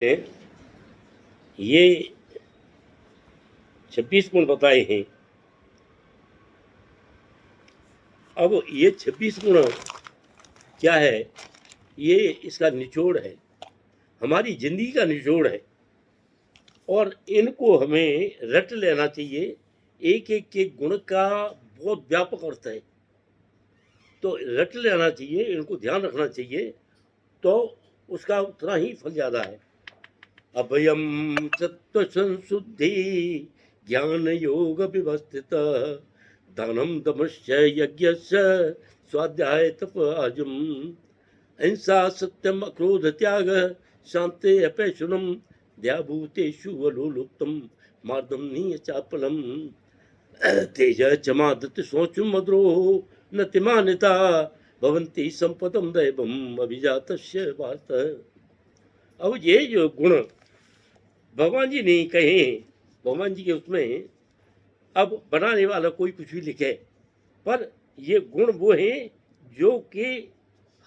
ये 26 गुण बताए हैं। अब ये 26 गुण क्या है? ये इसका निचोड़ है, हमारी जिंदगी का निचोड़ है, और इनको हमें रट लेना चाहिए। एक एक के गुण का बहुत व्यापक अर्थ है, तो रट लेना चाहिए, इनको ध्यान रखना चाहिए, तो उसका उतना ही फल ज्यादा है। अभयम सत्व संशुद्धि ज्ञान योग व्यवस्थित दानम दमश्च यज्ञस्य स्वाध्याय तप आजम अहिंसा सत्यम अक्रोध त्याग शांति अपैशुनम द्याभूतेषु वलोलुप्तम मार्दम नीयचापलम तेज चमादत सोचुम मद्रोह न तिमानिता भवन्ति संपदम दैवम अभिजातस्य वार्त। अब ये जो गुण भगवान जी नहीं कहे, भगवान जी के उसमें अब बनाने वाला कोई कुछ भी लिखे, पर ये गुण वो हैं जो कि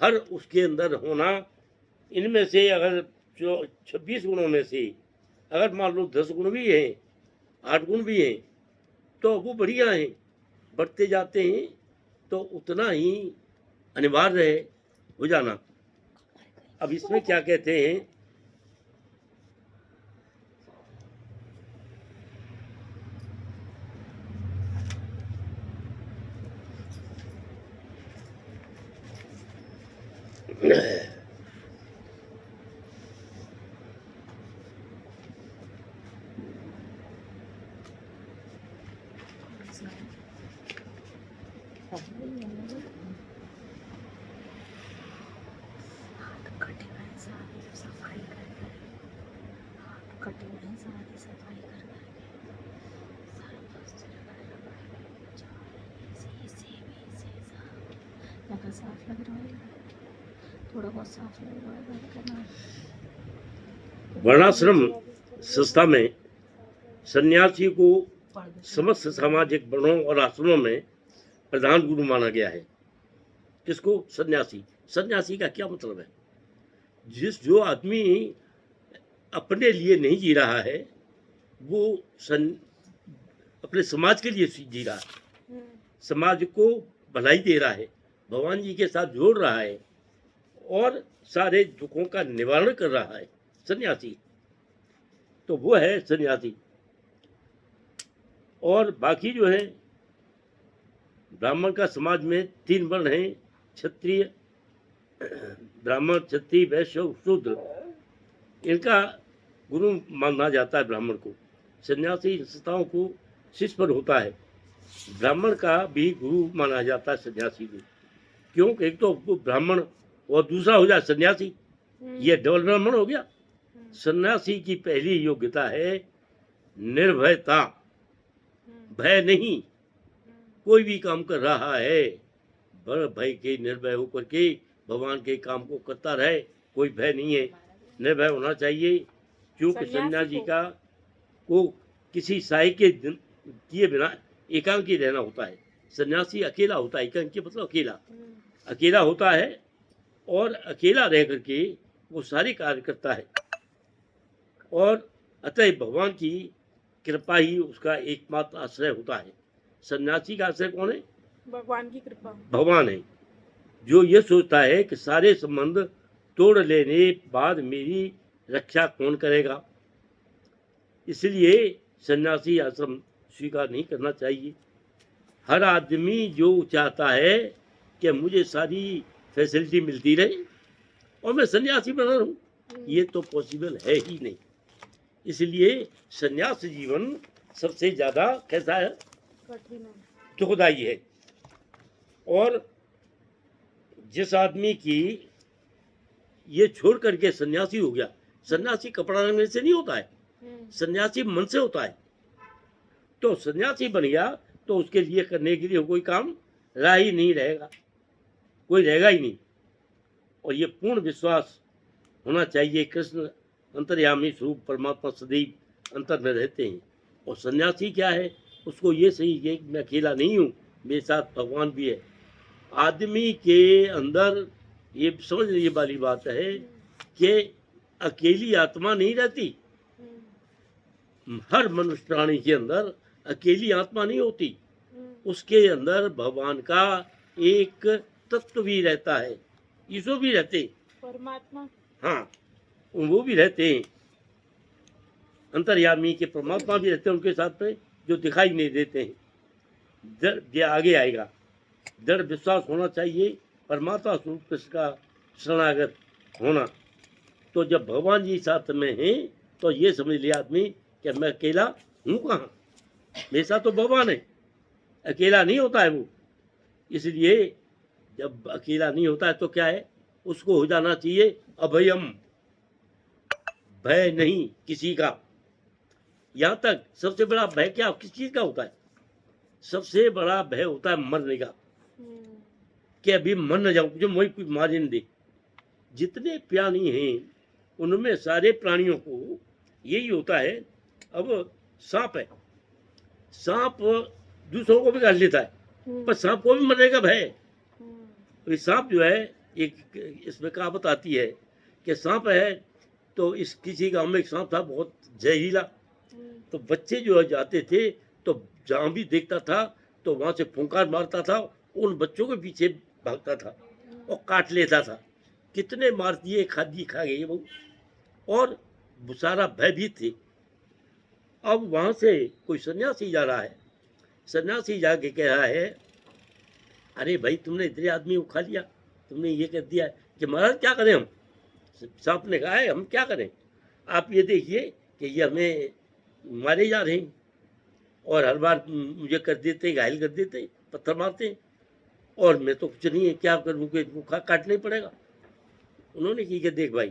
हर उसके अंदर होना। इनमें से अगर जो 26 गुणों में से अगर मान लो 10 गुण भी हैं, 8 गुण भी हैं, तो वो बढ़िया हैं, बढ़ते जाते हैं, तो उतना ही अनिवार्य है हो जाना। अब इसमें क्या कहते हैं? साफ लग रहा है, थोड़ा बहुत साफ लग रहा है। वर्णाश्रम संस्था में सन्यासी को समस्त सामाजिक वर्णों और आश्रमों में प्रधान गुरु माना गया है। किसको? सन्यासी। सन्यासी का क्या मतलब है? जो आदमी अपने लिए नहीं जी रहा है, वो अपने समाज के लिए जी रहा है, समाज को भलाई दे रहा है, भगवान जी के साथ जोड़ रहा है और सारे दुखों का निवारण कर रहा है, सन्यासी। तो वो है सन्यासी। और बाकी जो है ब्राह्मण का समाज में 3 वर्ण हैं, क्षत्रिय, ब्राह्मण, क्षत्रिय, वैश्य और शूद्र। इनका गुरु माना जाता है ब्राह्मण को। सन्यासी संस्थाओं को शिष्य पर होता है। ब्राह्मण का भी गुरु माना जाता है सन्यासी को। क्यों? एक तो ब्राह्मण और दूसरा हो जाए सन्यासी, ये डबल ब्राह्मण हो गया। सन्यासी की पहली योग्यता है निर्भयता, भय नहीं। कोई भी काम कर रहा है बड़ भय के निर्भय होकर के भगवान के काम को करता रहे, कोई भय नहीं है, निर्भय होना चाहिए। क्योंकि सन्यासी का को किसी सहाय के किए बिना एकांकी रहना होता है। सन्यासी अकेला होता है, एकांकी मतलब अकेला होता है, और अकेला रह करके वो सारे कार्य करता है, और अतः भगवान की कृपा ही उसका एकमात्र आश्रय होता है। सन्यासी का आश्रय कौन है? भगवान की कृपा, भगवान है, जो ये सोचता है कि सारे संबंध तोड़ लेने बाद मेरी रक्षा कौन करेगा। इसलिए सन्यासी आश्रम स्वीकार नहीं करना चाहिए। हर आदमी जो चाहता है कि मुझे सारी फैसिलिटी मिलती रहे और मैं सन्यासी बना रहूं, ये तो पॉसिबल है ही नहीं। इसलिए सन्यास जीवन सबसे ज्यादा कैसा है? दुखदायी है। और जिस आदमी की ये छोड़ करके सन्यासी हो गया, सन्यासी कपड़ा रंगने से नहीं होता है, सन्यासी मन से होता है। तो सन्यासी बन गया तो उसके लिए करने के लिए कोई काम रहा ही नहीं रहेगा, कोई रहेगा ही नहीं। और ये पूर्ण विश्वास होना चाहिए कृष्ण अंतर्यामी स्वरूप परमात्मा सदैव अंतर में रहते हैं। और सन्यासी क्या है? उसको ये सही है कि मैं अकेला नहीं हूँ, मेरे साथ भगवान भी है। आदमी के अंदर ये समझने वाली बात है कि अकेली आत्मा नहीं रहती। हर मनुष्य प्राणी के अंदर अकेली आत्मा नहीं होती, उसके अंदर भगवान का एक तत्व भी रहता है, ईश्वर भी रहते, परमात्मा। हाँ वो भी रहते हैं, अंतर्यामी के परमात्मा भी रहते हैं उनके साथ में, जो दिखाई नहीं देते हैं। ये आगे आएगा। दृढ़ विश्वास होना चाहिए परमात्मा स्वरूप कृष्ण का शरणागत होना। तो जब भगवान जी साथ में हैं तो ये समझ लिया आदमी कि मैं अकेला हूँ कहाँ, मेरे साथ तो भगवान है, अकेला नहीं होता है वो। इसलिए जब अकेला नहीं होता है तो क्या है, उसको हो जाना चाहिए अभयम, भय नहीं किसी का। यहाँ तक सबसे बड़ा भय क्या किस चीज का होता है, सबसे बड़ा भय होता है मरने का, कि अभी मर न जाऊं, जो मुझे कोई मारे न दे। जितने प्राणी हैं उनमें सारे प्राणियों को यही होता है। अब सांप है, सांप दूसरों को भी काट लेता है, पर सांप को भी मरने का भय है। तो सांप जो है, एक इसमें कहावत आती है कि सांप है तो इस किसी गांव में एक सांप था बहुत जहरीला, तो बच्चे जो है जाते थे तो जहाँ भी देखता था तो वहां से फुंकार मारता था, उन बच्चों के पीछे भागता था और काट लेता था। कितने मार दिए, खा गए वो, और सारा भयभीत थे। अब वहां से कोई सन्यासी जा रहा है, सन्यासी जाके कह रहा है, अरे भाई तुमने इतने आदमी को खा लिया, तुमने ये कर दिया कि महाराज क्या करें हम। सांप ने कहा है हम क्या करें, आप ये देखिए कि ये हमें मारे जा रहे हैं और हर बार मुझे कर देते, घायल कर देते, पत्थर मारते हैं, और मैं तो कुछ नहीं है, क्या करूँ कि इनको काटना ही पड़ेगा। उन्होंने की कि देख भाई,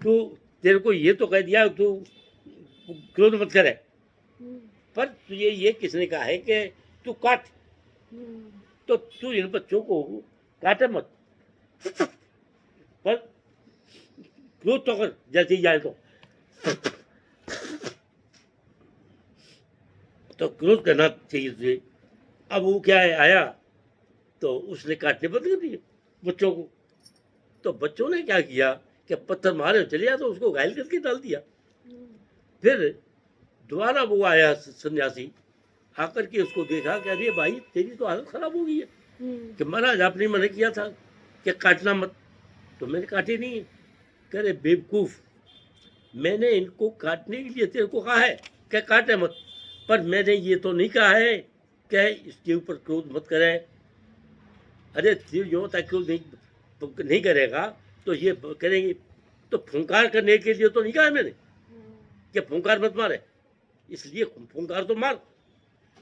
तू तेरे को ये तो कह दिया तू क्रोध मत करे, पर तुझे ये किसने कहा है कि तू काट, तो तू इन बच्चों को काटे मत, पर क्रोध तो कर जैसे ही जाए तो क्रोध करना चाहिए तुझे। अब वो क्या है, आया तो उसने काटने बंद कर दिए बच्चों को। तो बच्चों ने क्या किया कि पत्थर मारे चले गया, तो उसको घायल करके डाल दिया। फिर दोबारा वो आया सन्यासी, आकर के उसको देखा कि अरे भाई तेरी तो हालत खराब हो गई है, कि महाराज आपने मना किया था कि काटना मत, तो मैंने काटे नहीं। कह रहे बेवकूफ, मैंने इनको काटने के लिए तेरे को कहा है कि काटे मत, पर मैंने ये तो नहीं कहा है कि इसके ऊपर क्रोध मत करे। अरे फिर जो होता है क्रोध नहीं करेगा तो ये करेंगे, तो फुंकार करने के लिए तो नहीं कहा मैंने कि फुंकार मत मारे, इसलिए फुंकार तो मार।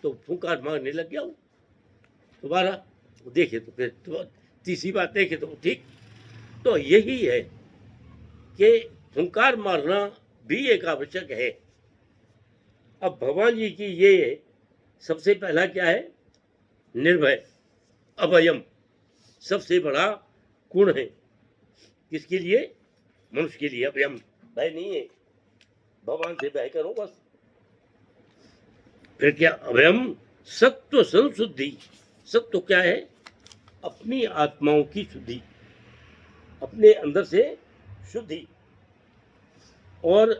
तो फुंकार मारने लग गया वो। दोबारा देखे तो फिर तो तीसरी बात देखे तो ठीक। तो यही है कि फुंकार मारना भी एक आवश्यक है। अब भगवान जी की ये सबसे पहला क्या है, निर्भय, अभयम, सबसे बड़ा गुण है। किसके लिए, मनुष्य के लिए अभयम, भय नहीं है, भगवान से भय करो बस। फिर क्या, अभयम सत्व संशुद्धि, सत्व क्या है, अपनी आत्माओं की शुद्धि, अपने अंदर से शुद्धि। और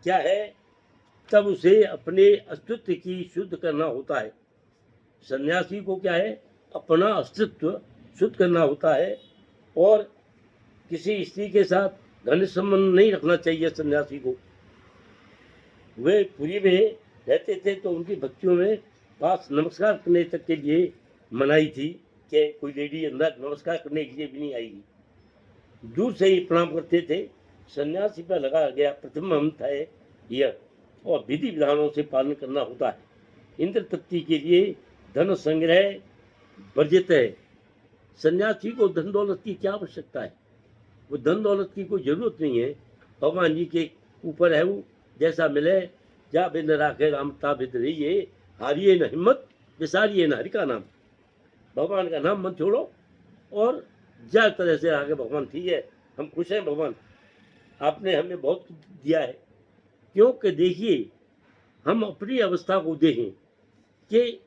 क्या है, तब उसे अपने अस्तित्व की शुद्ध करना होता है। सन्यासी को क्या है, अपना अस्तित्व शुद्ध करना होता है। और किसी स्त्री के साथ घनिष्ठ संबंध नहीं रखना चाहिए सन्यासी को। वे पुरी में रहते थे तो उनकी भक्तियों में पास नमस्कार करने तक के लिए मनाई थी कि कोई लेडी अंदर नमस्कार करने के लिए भी नहीं आएगी, दूर से ही प्रणाम करते थे। सन्यासी पर लगा गया प्रथम मंत्र है यह, और विधि विधानों से पालन करना होता है। इंद्र तृप्ति के लिए धन संग्रह वर्जित है। सन्यासी को धन दौलत की क्या आवश्यकता है, वो धन दौलत की कोई जरूरत नहीं है, भगवान जी के ऊपर है वो, जैसा मिले जा बिंद राखे राम ताबिद रहिए, हारिए न हिम्मत विसारिए न हरि का नाम। भगवान का नाम मत छोड़ो और जा तरह से आगे भगवान ठीक है, हम खुश हैं भगवान, आपने हमें बहुत दिया है। क्योंकि देखिए, हम अपनी अवस्था को देखें कि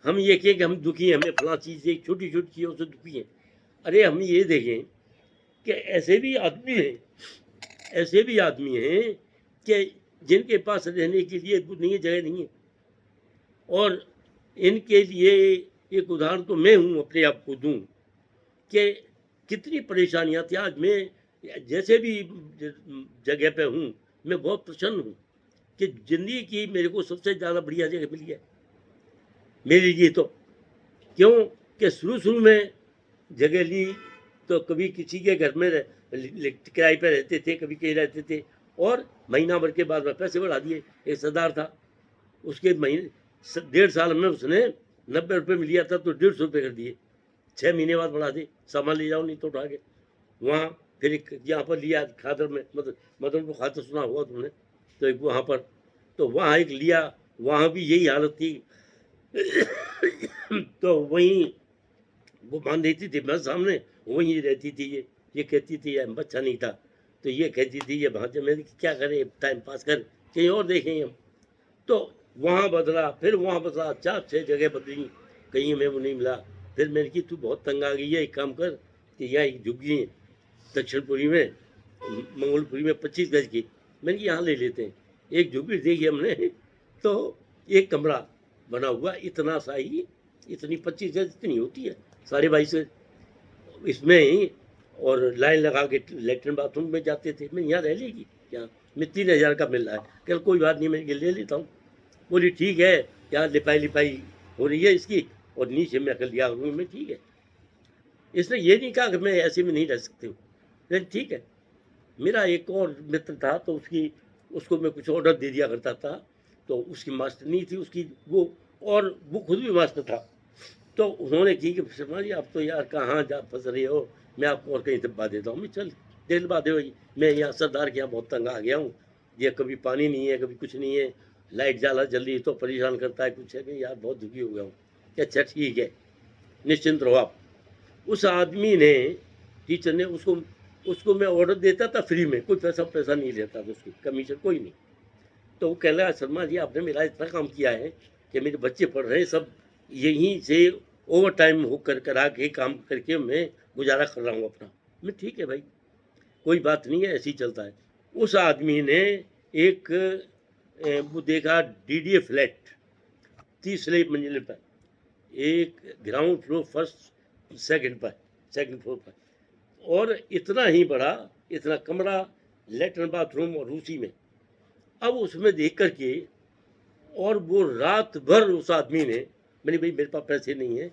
हम ये कहें कि हम दुखी हैं, हमें फला चीज़ एक छोटी छोटी चीज़ों से दुखी हैं। अरे हम ये देखें कि ऐसे भी आदमी हैं ऐसे भी आदमी हैं कि जिनके पास रहने के लिए नहीं है, जगह नहीं है। और इनके लिए एक उदाहरण तो मैं हूँ, अपने आप को दूँ कि कितनी परेशानियाँ थी। आज मैं जैसे भी जगह पे हूँ, मैं बहुत प्रसन्न हूँ कि ज़िंदगी की मेरे को सबसे ज़्यादा बढ़िया जगह मिली है मेरे लिए तो। क्यों कि शुरू में जगह ली तो कभी किसी के घर में किराए पे रहते थे, कभी कहीं रहते थे, और महीना भर के बाद में पैसे बढ़ा दिए। एक सरदार था, उसके महीने 1.5 साल में उसने 90 रुपये में लिया था तो 150 रुपये कर दिए। 6 महीने बाद बढ़ा दे, सामान ले जाओ नहीं तो उठा के। वहाँ फिर एक यहाँ पर लिया खादर में, मतलब को खादर सुना हुआ तुमने, तो एक वहाँ पर, तो वहाँ एक लिया, वहाँ भी यही हालत थी। तो वहीं वो मान देती थी, मैं सामने वहीं रहती थी। ये कहती थी, ये बच्चा नहीं था तो ये कहती थी, ये भांजे मैं क्या करें, टाइम पास कर, कहीं और देखें हम। तो वहाँ बदला, फिर वहाँ बदला, 4-6 जगह बदली, कहीं हमें वो नहीं मिला। फिर मैंने की तू बहुत तंग आ गई है, एक काम कर कि यहाँ एक झुग्गी है दक्षिणपुरी में, मंगोलपुरी में 25 गज की, मैंने कि यहाँ ले लेते हैं। एक झुग्गी देखी हमने, तो एक कमरा बना हुआ इतना सा ही, इतनी 25 गज इतनी होती है, 22.5 इसमें ही, और लाइन लगा के लेटरिन बाथरूम में जाते थे। मैं यहाँ रह लेगी क्या, मैं 3,000 का मिल रहा है, कल कोई बात नहीं मैं ले लेता हूँ। बोली ठीक है, यहाँ लिपाई हो रही है इसकी, और नीचे मैं कर लिया रूम में, ठीक है। इसने ये नहीं कहा कि मैं ऐसे में नहीं रह सकती हूँ, लेकिन ठीक है। मेरा एक और मित्र था, तो उसको मैं कुछ ऑर्डर दे दिया करता था, तो उसकी मास्टरनी थी उसकी वो, और वो खुद भी मास्टर था। तो उन्होंने की कि शर्मा जी आप तो यार कहाँ जा फंस रहे हो, मैं आपको और कहीं दबा देता हूँ। मैं चल दिलवा दे भाई, मैं यहाँ सरदार के यहाँ बहुत तंग आ गया हूँ, ये कभी पानी नहीं है, कभी कुछ नहीं है, लाइट जाला जल रही तो परेशान करता है, कुछ है नहीं यार, बहुत दुखी हो गया हूँ। अच्छा ठीक है, निश्चिंत रहो आप। उस आदमी ने, टीचर ने उसको उसको मैं ऑर्डर देता था फ्री में, कोई पैसा नहीं लेता था, उसकी कमीशन कोई नहीं। तो वो कह रहा शर्मा जी आपने मेरा इतना काम किया है कि मेरे बच्चे पढ़ रहे हैं, सब यहीं से ओवर टाइम हो कर करा के काम करके मैं गुजारा कर रहा हूँ अपना। मैं ठीक है भाई, कोई बात नहीं है, ऐसे ही चलता है। उस आदमी ने एक वो देखा डीडीए फ्लैट 30 मंजिल पर, एक ground floor first second floor पर, और इतना ही बड़ा, इतना कमरा, लेटरिन बाथरूम और उसी में। अब उसमें देख करके, और वो रात भर उस आदमी ने, मैंने भाई मेरे पास पैसे नहीं है,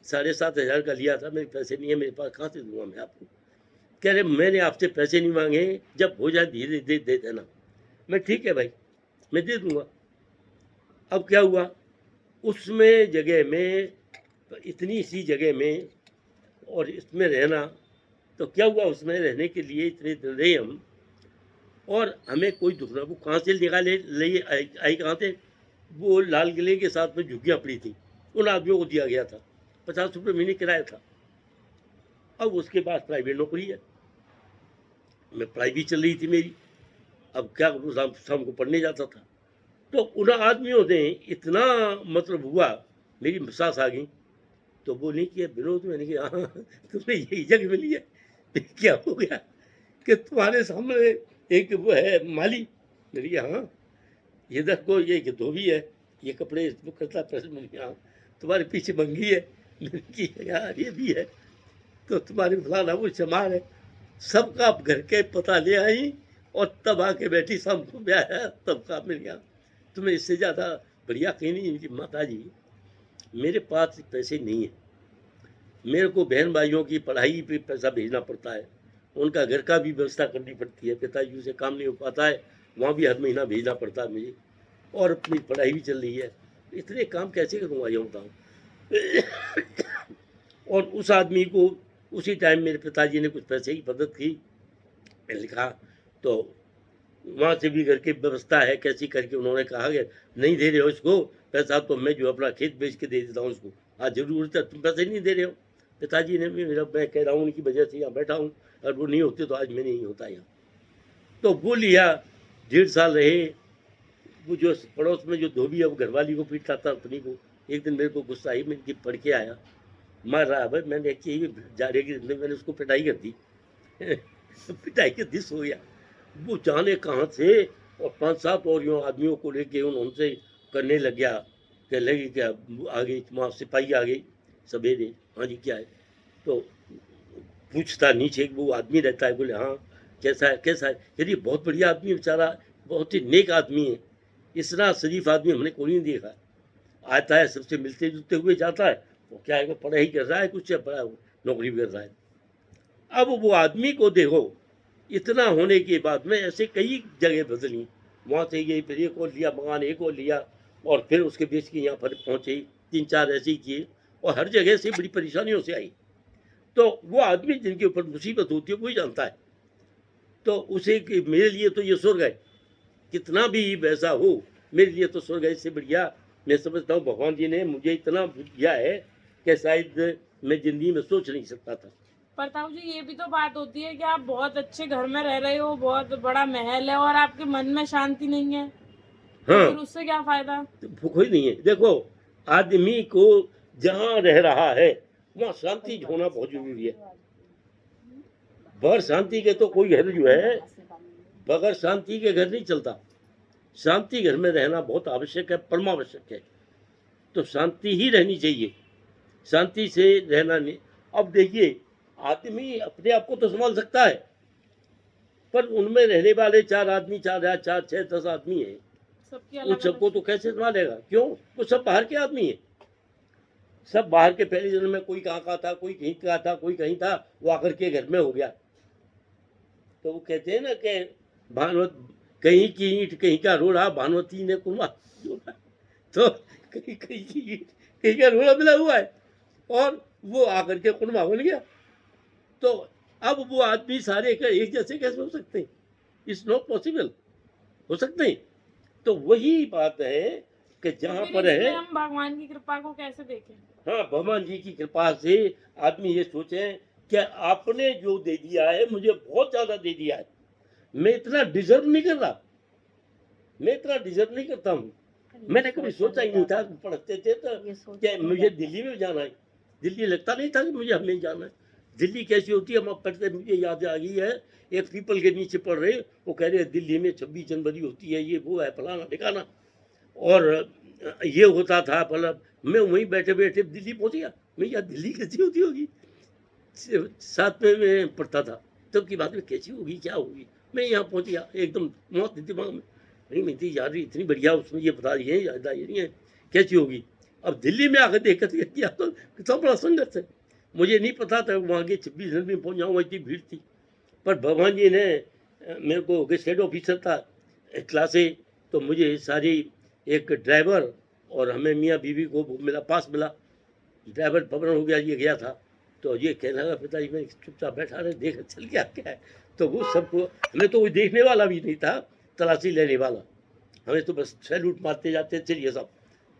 7,500 का लिया था, मेरे पैसे नहीं है, मेरे पास कहाँ से दूंगा मैं आपको। कह रहे मैंने आपसे पैसे नहीं मांगे, जब हो जाए धीरे धीरे दे देना। मैं ठीक है भाई, मैं दे दूंगा। अब क्या हुआ, उसमें जगह में, इतनी सी जगह में और इसमें रहना, तो क्या हुआ, उसमें रहने के लिए इतने दिन रहे हम, और हमें कोई दुख ना। वो कहाँ से निकाले ले आई कहाँ से, वो लाल किले के साथ में झुग्गियाँ पड़ी थी, उन आदमियों को दिया गया था, 50 रुपये महीने किराया था। अब उसके बाद प्राइवेट नौकरी है, मैं पढ़ाई भी चल रही थी मेरी, अब क्या करूँ, शाम को पढ़ने जाता था। तो उन आदमियों ने इतना मतलब हुआ, मेरी सास आ गई तो बोली कि विनोद, मैंने कहा हाँ तुम्हें यही जगह मिली है। क्या हो गया कि तुम्हारे सामने एक वो है माली। मैंने कहा हाँ, ये देखो ये धोबी है, ये कपड़े वो करता है प्रेस। मैंने कहा हाँ, तुम्हारे पीछे मंगी है। मैंने की यार ये भी है, तो तुम्हारी फलाना वो चमार है, सबका आप घर के पता ले आई, और तब आके बैठी शाम को ब्याह है, तब का मिल गया। तुम्हें इससे ज़्यादा बढ़िया कहीं नहीं कि माता जी मेरे पास पैसे नहीं है, मेरे को बहन भाइयों की पढ़ाई पे पैसा भेजना पड़ता है, उनका घर का भी व्यवस्था करनी पड़ती है, पिताजी से काम नहीं हो पाता है, वहाँ भी हर महीना भेजना पड़ता है मुझे, और अपनी पढ़ाई भी चल रही है, इतने काम कैसे करूँगा ये बताऊँ। और उस आदमी को उसी टाइम मेरे पिताजी ने कुछ पैसे की मदद की, लिखा, तो वहाँ से भी घर की व्यवस्था है कैसी करके, उन्होंने कहा कि नहीं दे रहे हो इसको पैसा, तो मैं जो अपना खेत बेच के दे देता हूँ उसको, आज जरूरत है, तुम पैसे नहीं दे रहे हो। पिताजी ने भी मेरा, मैं कह रहा हूँ उनकी वजह से यहाँ बैठा हूँ, और वो नहीं होते तो आज मैं नहीं होता यहाँ। तो वो लिया, 1.5 साल रहे। वो जो पड़ोस में जो धोबी है वो घरवाली को पीटता था अपनी को, एक दिन मेरे को गुस्सा आई, मैं पढ़ के आया, मार रहा भाई, मैंने कि जा रही कि मैंने उसको पिटाई कर दी। पिटाई कर दी, सो गया। वो जाने कहाँ से, और 5-7 और यूँ आदमियों को लेके उनसे करने लग गया। कहने लगे क्या आ गई, वहाँ सिपाही आ गई सवेरे, हाँ जी क्या है, तो पूछता नीचे वो आदमी रहता है, बोले हाँ कैसा है कैसा है, यदि बहुत बढ़िया आदमी है बेचारा, बहुत ही नेक आदमी है, इतना शरीफ आदमी हमने कोई नहीं देखा। आता है सबसे मिलते जुलते हुए जाता है, वो क्या है वो पढ़ाई कर रहा है कुछ, या बड़ा नौकरी भी कर रहा है। अब वो आदमी को देखो, इतना होने के बाद में ऐसे कई जगह बदली, वहाँ से गई फिर एक और लिया मकान, एक और लिया, और फिर उसके बेच के यहाँ पर पहुँचे, 3-4 ऐसे ही किए, और हर जगह से बड़ी परेशानियों से आई। तो वो आदमी जिनके ऊपर मुसीबत होती है वही जानता है। तो उसे कि मेरे लिए तो ये स्वर्ग है, कितना भी वैसा हो, मेरे लिए तो स्वर्ग है, इससे बढ़िया मैं समझता हूँ भगवान जी ने मुझे इतना दिया है कि शायद मैं जिंदगी में सोच नहीं सकता था। प्रताप जी, ये भी तो बात होती है कि आप बहुत अच्छे घर में रह रहे हो, बहुत बड़ा महल है, और आपके मन में शांति नहीं है, तो हाँ, फिर उससे क्या फायदा? तो कोई नहीं है। देखो, आदमी को जहाँ रह रहा है वहाँ शांति होना बहुत जरूरी है। बगैर शांति के तो कोई घर जो है, बगैर शांति के घर नहीं चलता। शांति घर में रहना बहुत आवश्यक है, परमावश्यक है। तो शांति ही रहनी चाहिए, शांति से रहना नहीं। अब देखिए, आदमी अपने आप को तो संभाल सकता है, पर उनमें रहने वाले 4 आदमी, 4 6 10 आदमी हैं, सबकी उन अलग सबको अलग। तो कैसे संभालेगा? क्यों? वो सब बाहर के आदमी हैं। सब बाहर के, पहले जन्म में कोई कहाँ का था, कोई कहीं का था, कोई कहीं था, वो आकर के घर में हो गया। तो वो कहते हैं ना कि भानवत कहीं की ईंट कहीं का रोड़ा, भानवती ने कुमा जोड़ा। तो कहीं कहीं की ईंट कहीं का रोड़ा मिला हुआ है, और वो आकर के कुरमा बन गया। तो अब वो आदमी सारे का एक जैसे कैसे हो सकते हैं? इट्स नॉट पॉसिबल, हो सकते हैं? तो वही बात है कि तो जहाँ फिर पर इसमें है, हम भगवान की कृपा को कैसे देखें? हाँ भगवान जी की कृपा से आदमी ये सोचे कि आपने जो दे दिया है मुझे बहुत ज्यादा दे दिया है, मैं इतना डिजर्व नहीं कर रहा, मैं इतना डिजर्व नहीं करता हूँ। मैंने कभी सोचा ही नहीं था, पढ़ते थे तो क्या मुझे दिल्ली में जाना है, दिल्ली लगता नहीं था कि मुझे हमें जाना है। दिल्ली कैसी होती है हम अब पढ़ते, मुझे याद आ गई है, एक पीपल के नीचे पढ़ रहे, वो कह रहे दिल्ली में 26 जनवरी होती है, ये वो है फलाना ठिकाना, और ये होता था, मतलब मैं वहीं बैठे बैठे दिल्ली पहुंच गया। मैं यार दिल्ली कैसी होती होगी, 7वें में पढ़ता था, तब की बात में कैसी होगी क्या होगी। मैं यहाँ पहुंच गया, एकदम मौत दिमाग में, नहीं मैं थी यार इतनी बढ़िया, उसमें ये बता रही है, याद ये नहीं है कैसी होगी। अब दिल्ली में आकर देख कर किया तो कितना बड़ा संघर्ष है। मुझे नहीं पता था वहाँ के 26 जनवरी में पहुँच जाऊँगा, इतनी भीड़ थी। पर भगवान जी ने मेरे को गेस्टेड ऑफिसर था क्लासे, तो मुझे सारी एक ड्राइवर और हमें मियाँ बीवी को मिला, पास मिला। ड्राइवर पकड़ हो गया, ये गया था, तो ये कहने लगा पिताजी मैं चुपचाप बैठा रहे, देख चल क्या क्या है। तो वो सबको, हमें तो कोई देखने वाला भी नहीं था, तलाशी लेने वाला, हमें तो बस सैल्यूट मारते जाते चलिए सब।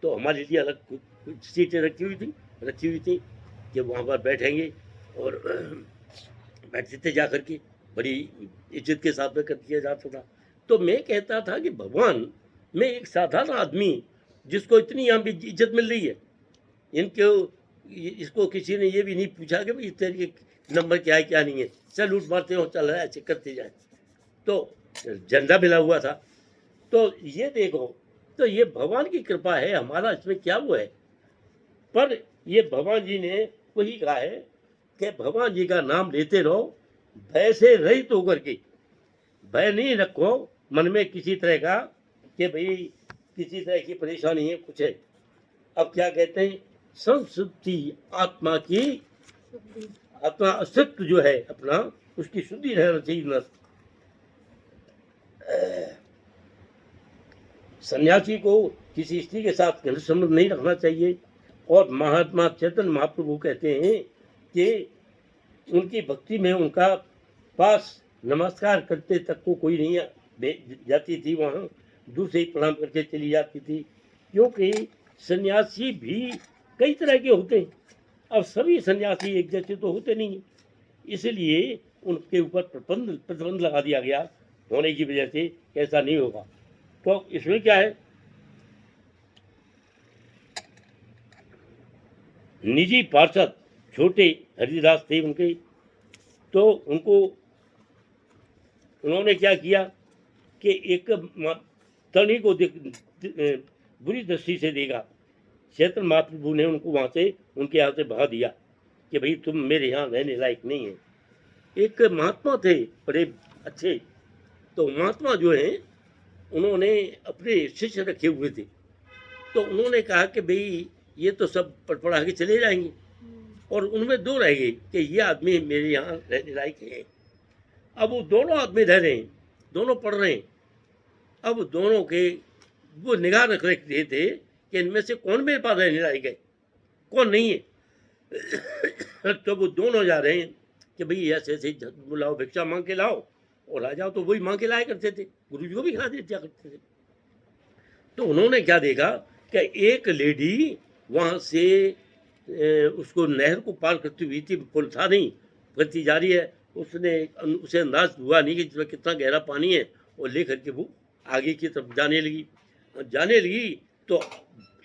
तो हमारे लिए अलग कुछ सीटें रखी हुई थी कि वहाँ पर बैठेंगे, और बैठते थे जा करके, बड़ी इज्जत के साथ में कर दिया जाता था। तो मैं कहता था कि भगवान, मैं एक साधारण आदमी जिसको इतनी यहाँ भी इज्जत मिल रही है, इनको इसको किसी ने ये भी नहीं पूछा कि भाई तेरे नंबर क्या है क्या नहीं है, सैल्यूट मारते हो चल रहा है, ऐसे करते जाए। तो झंडा मिला हुआ था। तो ये देखो, तो ये भगवान की कृपा है, हमारा इसमें क्या वो है। पर ये भगवान जी ने वही कहा है कि भगवान जी का नाम लेते रहो, भय से रहित होकर के, भय नहीं रखो मन में किसी तरह का कि भाई किसी तरह की परेशानी है कुछ है। अब क्या कहते हैं, संशुद्धि आत्मा की, अपना अस्तित्व जो है अपना, उसकी शुद्धि रहना चाहिए नर। सन्यासी को किसी स्त्री के साथ घनिष्ठ संबंध नहीं रखना चाहिए। और महात्मा चैतन्य महाप्रभु कहते हैं कि उनकी भक्ति में उनका पास नमस्कार करते तक को कोई नहीं जाती थी, वहाँ दूर से ही प्रणाम करके चली जाती थी। क्योंकि सन्यासी भी कई तरह के होते हैं, अब सभी सन्यासी एक जैसे तो होते नहीं, इसलिए उनके ऊपर प्रतिबंध लगा दिया गया होने की वजह से ऐसा नहीं होगा। तो इसमें क्या है, निजी पार्षद छोटे हरिदास थे उनके, तो उनको उन्होंने क्या किया कि एक तनी को बुरी दृष्टि से देखा। चैतन्य महाप्रभु ने उनको वहाँ से, उनके यहाँ से भगा दिया कि भाई तुम मेरे यहाँ रहने लायक नहीं है। एक महात्मा थे बड़े अच्छे, तो महात्मा जो हैं उन्होंने अपने शिष्य रखे हुए थे, तो उन्होंने कहा कि भाई ये तो सब पढ़ा के चले जाएंगे, और उनमें दो रह गए कि ये आदमी मेरे यहाँ रहने लायक है। अब वो दोनों आदमी रह रहे हैं, दोनों पढ़ रहे हैं। अब दोनों के वो निगाह रख रहे थे कि इनमें से कौन मेरे पास रहने लायक है, कौन नहीं है। तो वो दोनों जा रहे हैं कि भाई ऐसे ऐसे बुलाओ, भिक्षा मांग के लाओ, और आ जाओ। तो वही मांग के लाया करते थे, गुरु जी को भी खिला दिया करते थे। तो उन्होंने क्या देखा कि एक लेडी वहाँ से उसको नहर को पार करती हुई थी, पुल था नहीं, करती जा रही है। उसने उसे अंदाज हुआ नहीं कि इसमें कितना गहरा पानी है, और लेकर के वो आगे की तरफ जाने लगी। तो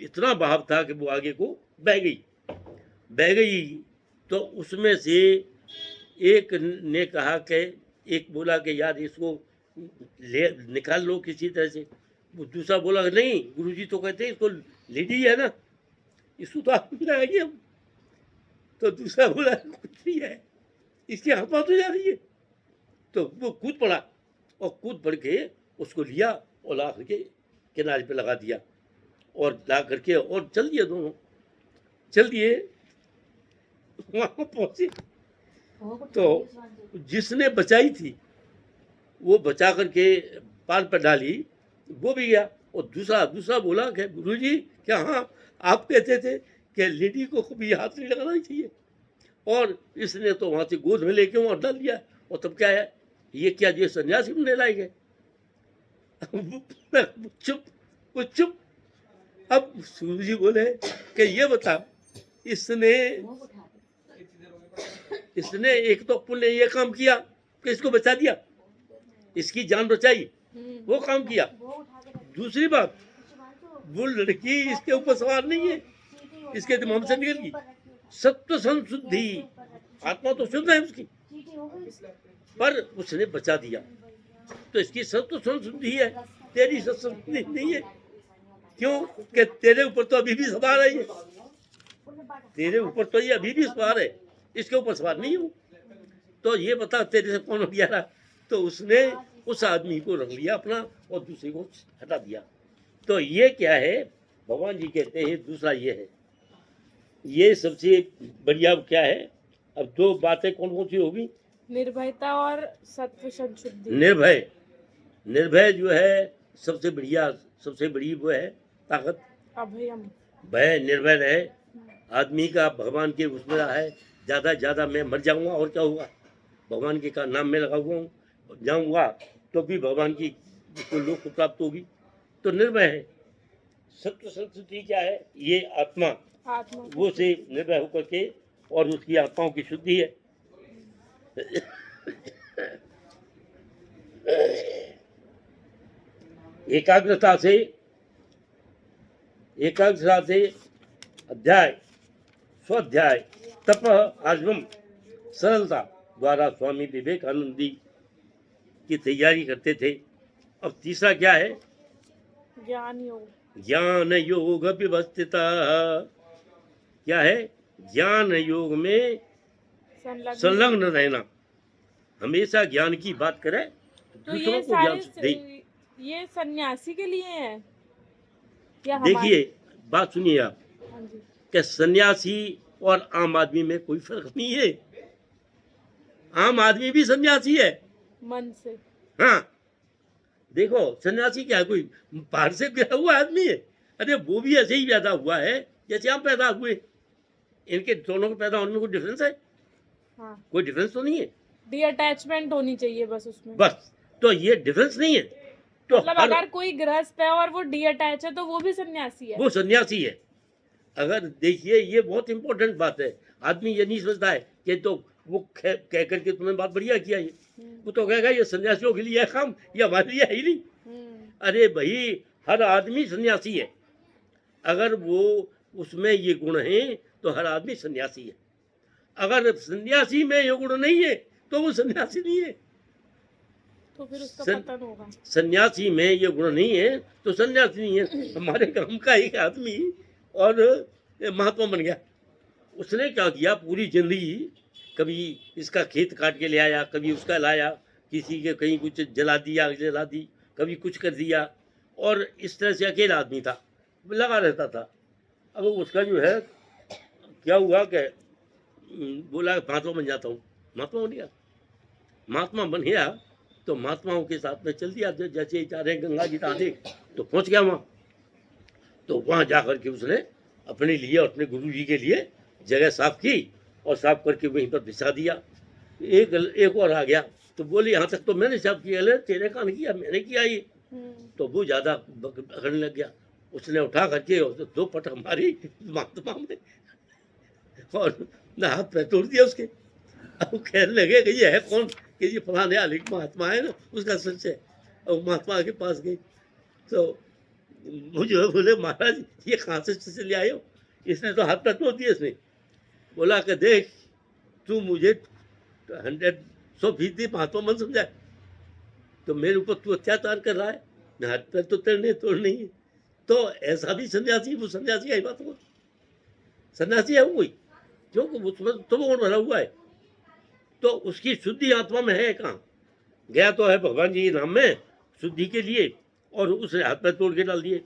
इतना बहाव था कि वो आगे को बह गई। तो उसमें से एक ने कहा कि, एक बोला कि यार इसको ले निकाल लो किसी तरह से। वो दूसरा बोला कि नहीं, गुरुजी तो कहते हैं इसको लेडी है ना, इसको तो आप मिलाएंगे हम। तो दूसरा बोला कुछ नहीं है, इसके हाथ पाँव तो जा रही है। तो वो कूद पड़ा, और कूद पड़ के उसको लिया और ला करके किनारे पे लगा दिया, और ला करके और चल दिए, दोनों चल दिए। वहाँ पहुँचे तो जिसने बचाई थी वो बचा करके पार पर डाली, वो भी गया। और दूसरा बोला कि गुरुजी क्या, हाँ आप कहते थे कि लेडी को कभी हाथ नहीं लगाना चाहिए, और इसने तो वहाँ से गोद में लेके वहाँ डाल दिया। और तब क्या है, ये क्या ये सन्यासी बनने लायक है। चुप। अब सूर्य जी बोले कि ये बता, इसने एक तो पुण्य ये काम किया कि इसको बचा दिया, इसकी जान बचाई, वो काम किया। दूसरी बात, वो लड़की इसके ऊपर सवार नहीं है, इसके दिमाग से निकल गई। सत्व संशुद्धि, आत्मा तो शुद्ध है उसकी, पर उसने बचा दिया। तो इसकी सत्व संशुद्धि है, तेरी संशुद्धि नहीं है। क्यों कि तेरे ऊपर तो अभी भी सवार है, तेरे ऊपर तो ये अभी भी सवार है, इसके ऊपर सवार नहीं हूँ। तो ये बता तेरे से कौन हटिया रहा। तो उसने उस आदमी को रख लिया अपना, और दूसरे को हटा दिया। तो ये क्या है, भगवान जी कहते हैं दूसरा ये है, ये सबसे बढ़िया क्या है। अब दो बातें कौन कौन सी होगी, निर्भयता और सत्व संशुद्धि। निर्भय जो है सबसे बढ़िया, सबसे बड़ी वो है ताकत। अभयम, भय, निर्भय रहे आदमी का, भगवान के उसमें है, ज़्यादा मैं मर जाऊंगा और क्या होगा, भगवान के का नाम में लगा हुआ हूँ, जाऊंगा तो भी भगवान की को लोक को प्राप्त होगी। तो निर्भय है। सत्य संस्कृति क्या है, ये आत्मा वो से निर्भय होकर के, और उसकी आत्माओं की शुद्धि है। एकाग्रता से अध्याय, स्वाध्याय, तप, आजम, सरलता द्वारा स्वामी विवेकानंदी की तैयारी करते थे। अब तीसरा क्या है, ज्ञान योग व्यवस्थिता। क्या है, ज्ञान योग में संलग्न रहना, हमेशा ज्ञान की बात करें, तो दूसरों को ज्ञान दे। ये सन्यासी के लिए है या देखिए बात सुनिए आप, हाँ जी। कि सन्यासी और आम आदमी में कोई फर्क नहीं है। आम आदमी भी सन्यासी है मन से। हाँ, देखो सन्यासी क्या है, कोई बाहर से गया हुआ आदमी है। अरे वो भी ऐसे ही पैदा हुआ है जैसे हम पैदा हुए। इनके दोनों के पैदा होने में कोई डिफरेंस है? हाँ। कोई डिफरेंस तो नहीं है। डी अटैचमेंट होनी चाहिए बस उसमें, बस। तो ये डिफरेंस नहीं है। तो मतलब अगर कोई गृहस्थ है और वो डी अटैच है तो वो भी सन्यासी है। वो सन्यासी है। अगर देखिए ये बहुत इंपॉर्टेंट बात है, आदमी ये नहीं समझता है कि तो वो कह करके तुमने बात बढ़िया किया, ये वो तो कहेगा ये सन्यासियों के लिए है काम, ये हमारे लिए है ही नहीं। अरे भाई हर आदमी सन्यासी है, अगर वो उसमें ये गुण है तो हर आदमी सन्यासी है। अगर सन्यासी में ये गुण नहीं है तो वो सन्यासी नहीं है। तो फिर उसका सन- पतन होगा। सन्यासी में ये गुण नहीं है तो सन्यासी नहीं है। हमारे गांव का एक आदमी और महात्मा बन गया। उसने क्या किया, पूरी जिंदगी कभी इसका खेत काट के ले आया, कभी उसका लाया, किसी के कहीं कुछ जला दिया, आग जला दी, कभी कुछ कर दिया, और इस तरह से अकेला आदमी था, लगा रहता था। अब उसका जो है क्या हुआ कि बोला महात्मा बन जाता हूँ, महात्मा बन गया। महात्मा बन गया तो महात्माओं के साथ में चल दिया, जैसे जा रहे गंगा जी नहाने तो पहुंच गया वहाँ। तो वहाँ जा करके उसने अपने लिए और अपने गुरु जी के लिए जगह साफ की और साफ करके वहीं पर बिछा दिया। एक और आ गया तो बोले यहाँ तक तो मैंने साफ किया। ले तेरे काम किया, मैंने किया ये। तो वो ज़्यादा अगड़ने लग गया। उसने उठा करके और 2 पटक मारी महात्मा में और ना हाथ पैर तोड़ दिया उसके। अब कहने लगे कि ये है कौन, कि ये फलाने आलिक महात्मा है ना, उसका सच है। और महात्मा के पास गई तो मुझे बोले महाराज ये कहाँ से ले आए हो? इसने तो हाथ पैर तोड़ दिए। इसने बोला कि देख तू मुझे 100% महात्मा मन समझाए तो मेरे ऊपर तू अत्याचार कर रहा है, मैं हाथ पैर तो तेरे तोड़ने ही है। तो ऐसा भी सन्यासी, वो सन्यासी है बात, वो सन्यासी है वो कोई, क्योंकि उसमें तो वो भरा हुआ है, तो उसकी शुद्धि आत्मा में है कहाँ? गया तो है भगवान जी के नाम में शुद्धि के लिए, और उसने हाथ पैर तोड़ के डाल दिए।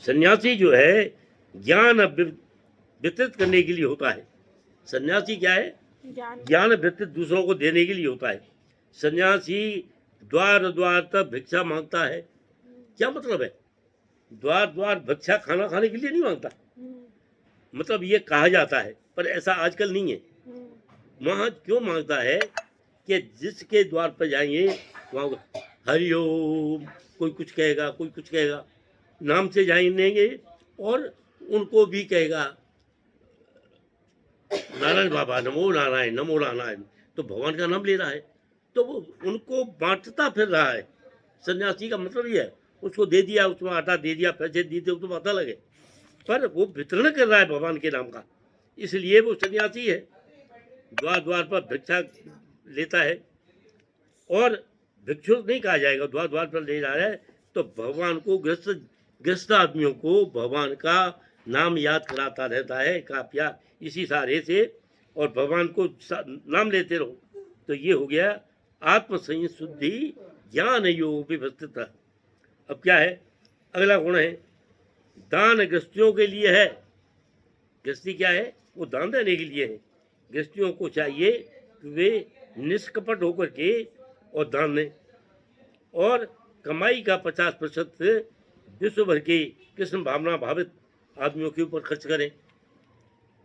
सन्यासी जो है ज्ञान वितरित करने के लिए होता है। सन्यासी क्या है? ज्ञान वितरित दूसरों को देने के लिए होता है। सन्यासी द्वार द्वार तक भिक्षा मांगता है। क्या मतलब है? द्वार द्वार भिक्षा खाना खाने के लिए नहीं मांगता, मतलब ये कहा जाता है, पर ऐसा आजकल नहीं है। वहाँ क्यों मांगता है कि जिसके द्वार पर जाएंगे वहाँ हरिओम, कोई कुछ कहेगा, कोई कुछ कहेगा, नाम से जाएंगे, और उनको भी कहेगा नारायण बाबा, नमो नारायण, नमो नारायण, तो भगवान का नाम ले रहा है, तो वो उनको बांटता फिर रहा है। सन्यासी का मतलब ये है, उसको दे दिया, उसमें आटा दे दिया, पैसे दे दिए, तो पता लगे, पर वो वितरण कर रहा है भगवान के नाम का, इसलिए वो सन्यासी है। द्वार द्वार पर भिक्षा लेता है, और भिक्षुक नहीं कहा जाएगा, द्वार द्वार पर ले जा रहा है तो भगवान को गृहस्थ आदमियों को भगवान का नाम याद कराता रहता है काफिया इसी सहारे से, और भगवान को नाम लेते रहो। तो ये हो गया आत्मसंयम शुद्धि ज्ञान योग व्यवस्थित। अब क्या है? अगला गुण है दान गृहस्थियों के लिए है। गृहस्थी क्या है? वो दान देने के लिए है। गृहस्थियों को चाहिए कि वे निष्कपट होकर के और दान दें, और कमाई का 50% विश्व भर के कृष्ण भावना भावित आदमियों के ऊपर खर्च करें।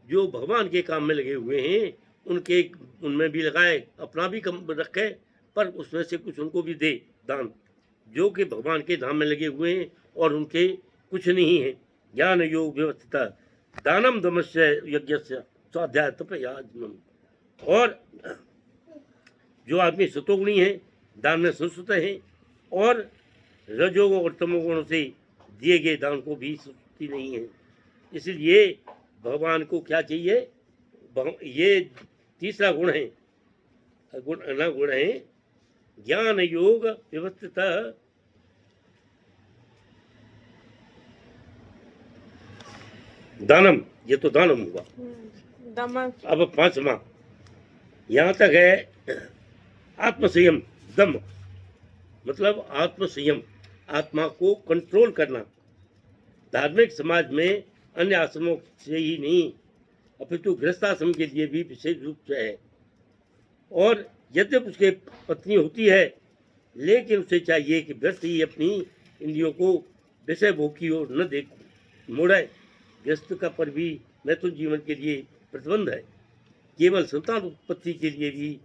जो भगवान के काम में लगे हुए हैं उनमें भी लगाए, अपना भी कम रखे, पर उसमें से कुछ उनको भी दे दान, जो कि भगवान के नाम में लगे हुए हैं और उनके कुछ नहीं है। ज्ञान योग व्यवस्थित दानम दमस्य यज्ञस्य स्वाध्याय तपयाजनम। और जो आदमी सतोगुणी है, दान में संस्कृत है, और रजोगुण और तमोगुण से दिए गए दान को भी संस्कृति नहीं है। इसलिए भगवान को क्या चाहिए? ये तीसरा गुण है, गुण है ज्ञान योग व्यवस्थित दानम। ये तो दानम हुआ। अब 5वां यहाँ तक है आत्मसंयम। दम मतलब आत्मसंयम, आत्मा को कंट्रोल करना। धार्मिक समाज में अन्य आश्रमों से ही नहीं अपितु गृहस्थ आश्रम के लिए भी विशेष रूप से है। और यद्यपि उसके पत्नी होती है, लेकिन उसे चाहिए कि व्यर्थ ही अपनी इंद्रियों को विषय भोग की ओर न देख मोड़े। गृहस्थ का पर भी मैथुन जीवन के लिए प्रतिबंध है, केवल संतान उत्पत्ति के लिए भी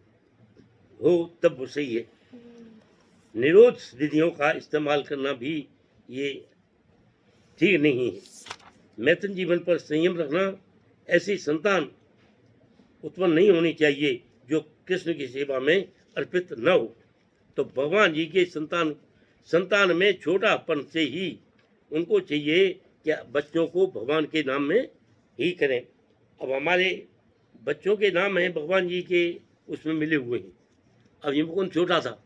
हो तब वो सही है। निरोध विधियों का इस्तेमाल करना भी ये ठीक नहीं है। मैथुन जीवन पर संयम रखना, ऐसी संतान उत्पन्न नहीं होनी चाहिए जो कृष्ण की सेवा में अर्पित न हो। तो भगवान जी के संतान में छोटापन से ही उनको चाहिए कि बच्चों को भगवान के नाम में ही करें। अब हमारे बच्चों के नाम हैं भगवान जी के उसमें मिले हुए हैं। अब ये मुकुंद छोटा था,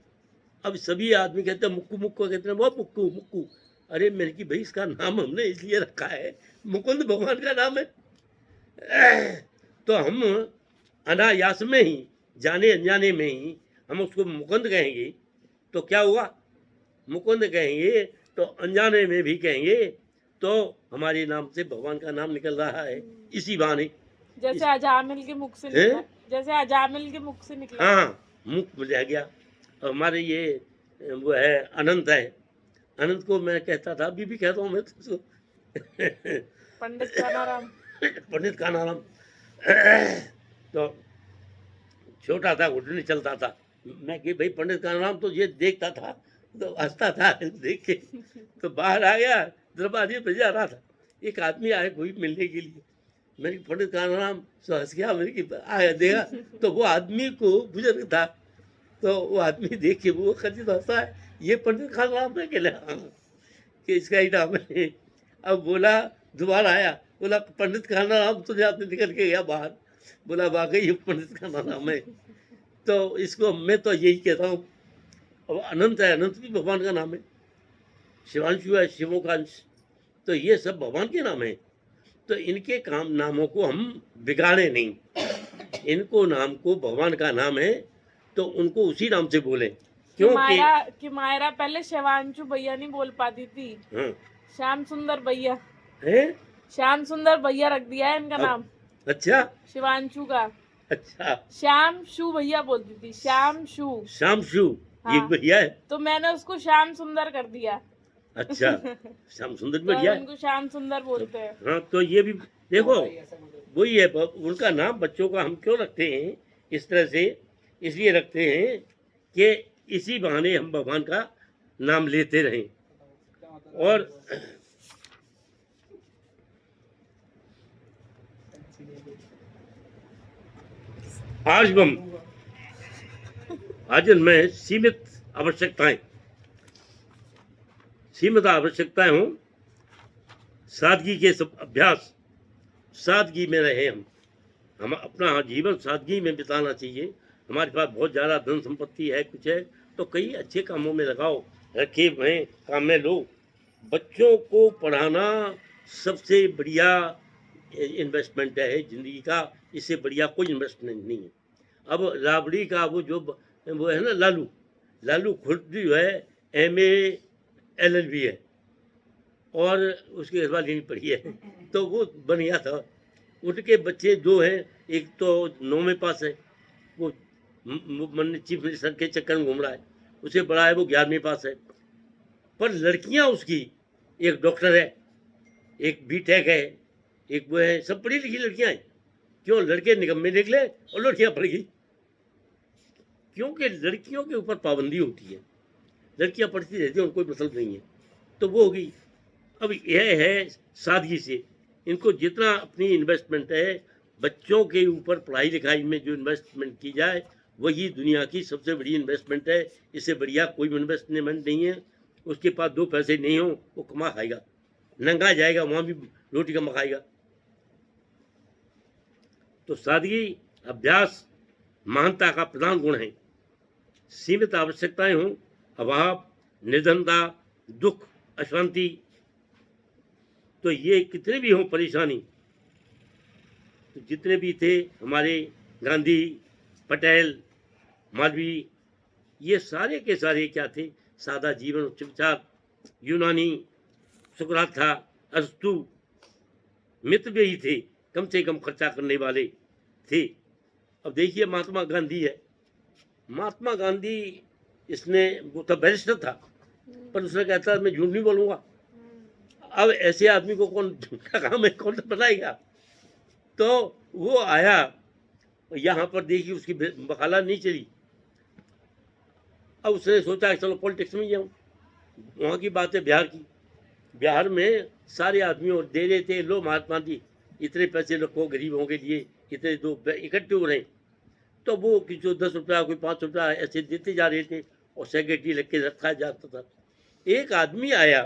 अब सभी आदमी कहते हैं मुक्कू मुक्कू, कहते हैं वो मुक्कू मुक्कू। अरे मैंने कि भाई इसका नाम हमने इसलिए रखा है, मुकुंद भगवान का नाम है। तो हम अनायास में ही, जाने अनजाने में ही हम उसको मुकुंद कहेंगे तो क्या हुआ, मुकुंद कहेंगे तो अनजाने में भी कहेंगे तो हमारे नाम से भगवान का नाम निकल रहा है इसी बहाने। जैसे अजामिल के मुख से हैं? निकला, जैसे अजामिल के मुख से निकला। हाँ, मुख में रह गया। और हमारे ये वो है अनंत है, अनंत को मैं कहता था, अभी भी कहता हूँ मैं तो पंडित कानाराम। पंडित का नाम। तो छोटा था, घुटने चलता था, मैं कि भाई पंडित का नाम, तो ये देखता था तो हंसता था देख के। तो बाहर आ गया, दरवाजे पे जा रहा था, एक आदमी आया कोई मिलने के लिए, मैंने कहा, पंडित का नाम, तो हंस गया। मैंने कि आया देखा तो वो आदमी को बुजुर्ग था, तो वो आदमी देख के वो खर्चित हंसा है, ये पंडित का नाम है कि इसका ही नाम है। अब बोला, दोबारा आया, बोला पंडित का नाम, तो आपने निकल के गया बाहर, बोला वाकई ये पंडित का नाम है। तो इसको मैं तो यही कहता हूँ। अब अनंत है, अनंत भी भगवान का नाम है, शिवांशु है, शिवों का अंश, तो ये सब भगवान के नाम है। तो इनके काम नामों को हम बिगाड़े नहीं, इनको नाम को भगवान का नाम है तो उनको उसी नाम से बोले, क्योंकि कि मायरा पहले शिवांशु भैया नहीं बोल पाती थी, हाँ श्याम सुंदर भैया, है, श्याम सुंदर भैया रख दिया है इनका नाम अच्छा शिवांशु का। अच्छा, श्याम शू भैया बोलती थी, श्याम शू, शामशु ये हाँ। बढ़िया है, तो मैंने उसको श्याम सुंदर कर दिया। अच्छा श्याम सुंदर तो बढ़िया है। उनको श्याम सुंदर बोलते हैं। हाँ, तो ये भी देखो वही है, उनका नाम बच्चों का हम क्यों रखते हैं इस तरह से, इसलिए रखते हैं कि इसी बहाने हम भगवान का नाम लेते रहें। और आज में सीमित आवश्यकताएं हों, सादगी के सब अभ्यास, सादगी में रहे हम अपना जीवन सादगी में बिताना चाहिए। हमारे पास बहुत ज़्यादा धन संपत्ति है, कुछ है, तो कई अच्छे कामों में लगाओ, रखे हुए काम में लो। बच्चों को पढ़ाना सबसे बढ़िया इन्वेस्टमेंट है ज़िंदगी का, इससे बढ़िया कोई इन्वेस्टमेंट नहीं है। अब राबड़ी का वो है ना, लालू खुद जो है MA LLB है और उसके बाद नहीं पढ़ी है, तो वो बन गया था। उनके बच्चे दो हैं, एक तो 9वें पास है, वो चीफ मिनिस्टर के चक्कर में घूम रहा है, उससे बड़ा है वो 11वें पास है। पर लड़कियां उसकी, एक डॉक्टर है, एक BTech है, एक वो है, सब पढ़ी लिखी लड़कियां हैं। क्यों? लड़के निकम्मे निकले और लड़कियां पढ़ गई, क्योंकि लड़कियों के ऊपर पाबंदी होती है, लड़कियां पढ़ती रहती हैं, उनको कोई मतलब नहीं है, तो वो होगी। अब यह है सादगी से, इनको जितना अपनी इन्वेस्टमेंट है बच्चों के ऊपर, पढ़ाई लिखाई में जो इन्वेस्टमेंट की जाए वही दुनिया की सबसे बड़ी इन्वेस्टमेंट है। इससे बढ़िया कोई इन्वेस्टमेंट नहीं है। उसके पास 2 पैसे नहीं हो, वो कमा खाएगा, नंगा जाएगा, वहाँ भी रोटी कमा खाएगा। तो सादगी, अभ्यास महानता का प्रधान गुण है। सीमित आवश्यकताएं हों, अभाव, निर्धनता, दुख, अशांति, तो ये कितने भी हों परेशानी, तो जितने भी थे हमारे गांधी, पटेल, मालवीय, ये सारे के सारे क्या थे? सादा जीवन, उच्च विचार। यूनानी सुकरात था, अरस्तु, मित्र भी ही थे, कम से कम खर्चा करने वाले थे। अब देखिए महात्मा गांधी है, महात्मा गांधी, इसने, वो तो बैरिस्टर था, पर उसने कहता मैं झूठ नहीं बोलूँगा। अब ऐसे आदमी को कौन झूठा काम है, कौन बताएगा? तो वो आया, यहाँ पर देखिए उसकी वकाला नहीं चली। अब उसने सोचा चलो पॉलिटिक्स में जाऊँ। वहाँ की बात है बिहार की, बिहार में सारे आदमी और दे रहे थे, लो महात्मा जी इतने पैसे रखो गरीबों के लिए, इतने दो, इकट्ठे हो रहे हैं। तो वो कि जो 10 रुपया, कोई 5 रुपया ऐसे देते जा रहे थे और सेक्रेटरी लग के रखा जाता था। एक आदमी आया,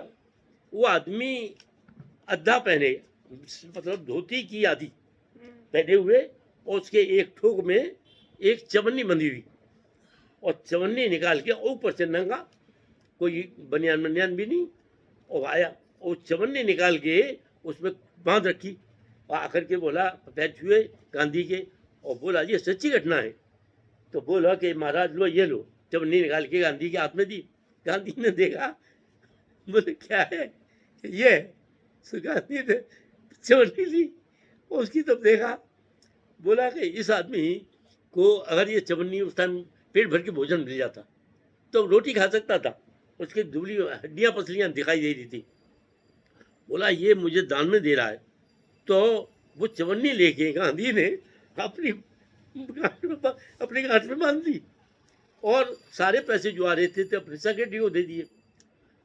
वो आदमी अद्धा पहने, मतलब धोती की आधी पहने हुए, और उसके एक ठोक में एक चवन्नी बंधी हुई, और चवन्नी निकाल के ऊपर से नंगा, कोई बनियान बनियान भी नहीं, और आया और चवन्नी निकाल के उसमें बांध रखी, और आकर के बोला, पैर छुए गांधी के और बोला ये सच्ची घटना है। तो बोला कि महाराज लो ये लो, चवन्नी निकाल के गांधी के हाथ में दी। गांधी ने देखा, बोले क्या है ये है। तो गांधी ने चवन्नी ली और उसकी तब देखा, बोला कि इस आदमी को अगर ये चवन्नी उस टाइम पेट भर के भोजन मिल जाता तो रोटी खा सकता था, उसकी दुबली हड्डियां पसलियां दिखाई दे रही थी। बोला ये मुझे दान में दे रहा है। तो वो चवन्नी लेके गांधी ने अपनी अपने गांठ में बांध दी, और सारे पैसे जो आ रहे थे अपने सेक्रेटरी को दे दिए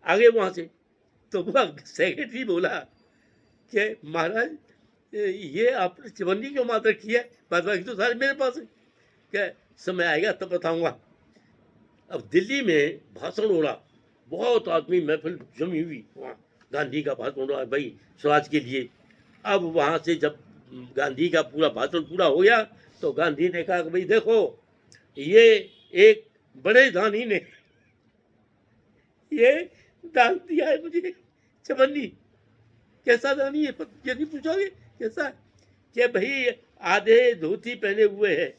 आगे वहां से। तो वो सेक्रेटरी बोला कि महाराज ये आपने चवन्नी क्यों बांध रखी है, बाद बाकी तो सारे मेरे पास है। क्या समय आएगा तब बताऊंगा। अब दिल्ली में भाषण हो रहा, बहुत आदमी महफिल जमी हुई, वहाँ गांधी का भाषण हो रहा है भाई स्वराज के लिए। अब वहाँ से जब गांधी का पूरा भाषण पूरा हो गया तो गांधी ने कहा कि भाई देखो ये एक बड़े दानी ने ये दान दिया है मुझे चवन्नी। कैसा दानी है यदि पूछोगे कैसा है, कि भाई आधे धोती पहने हुए है,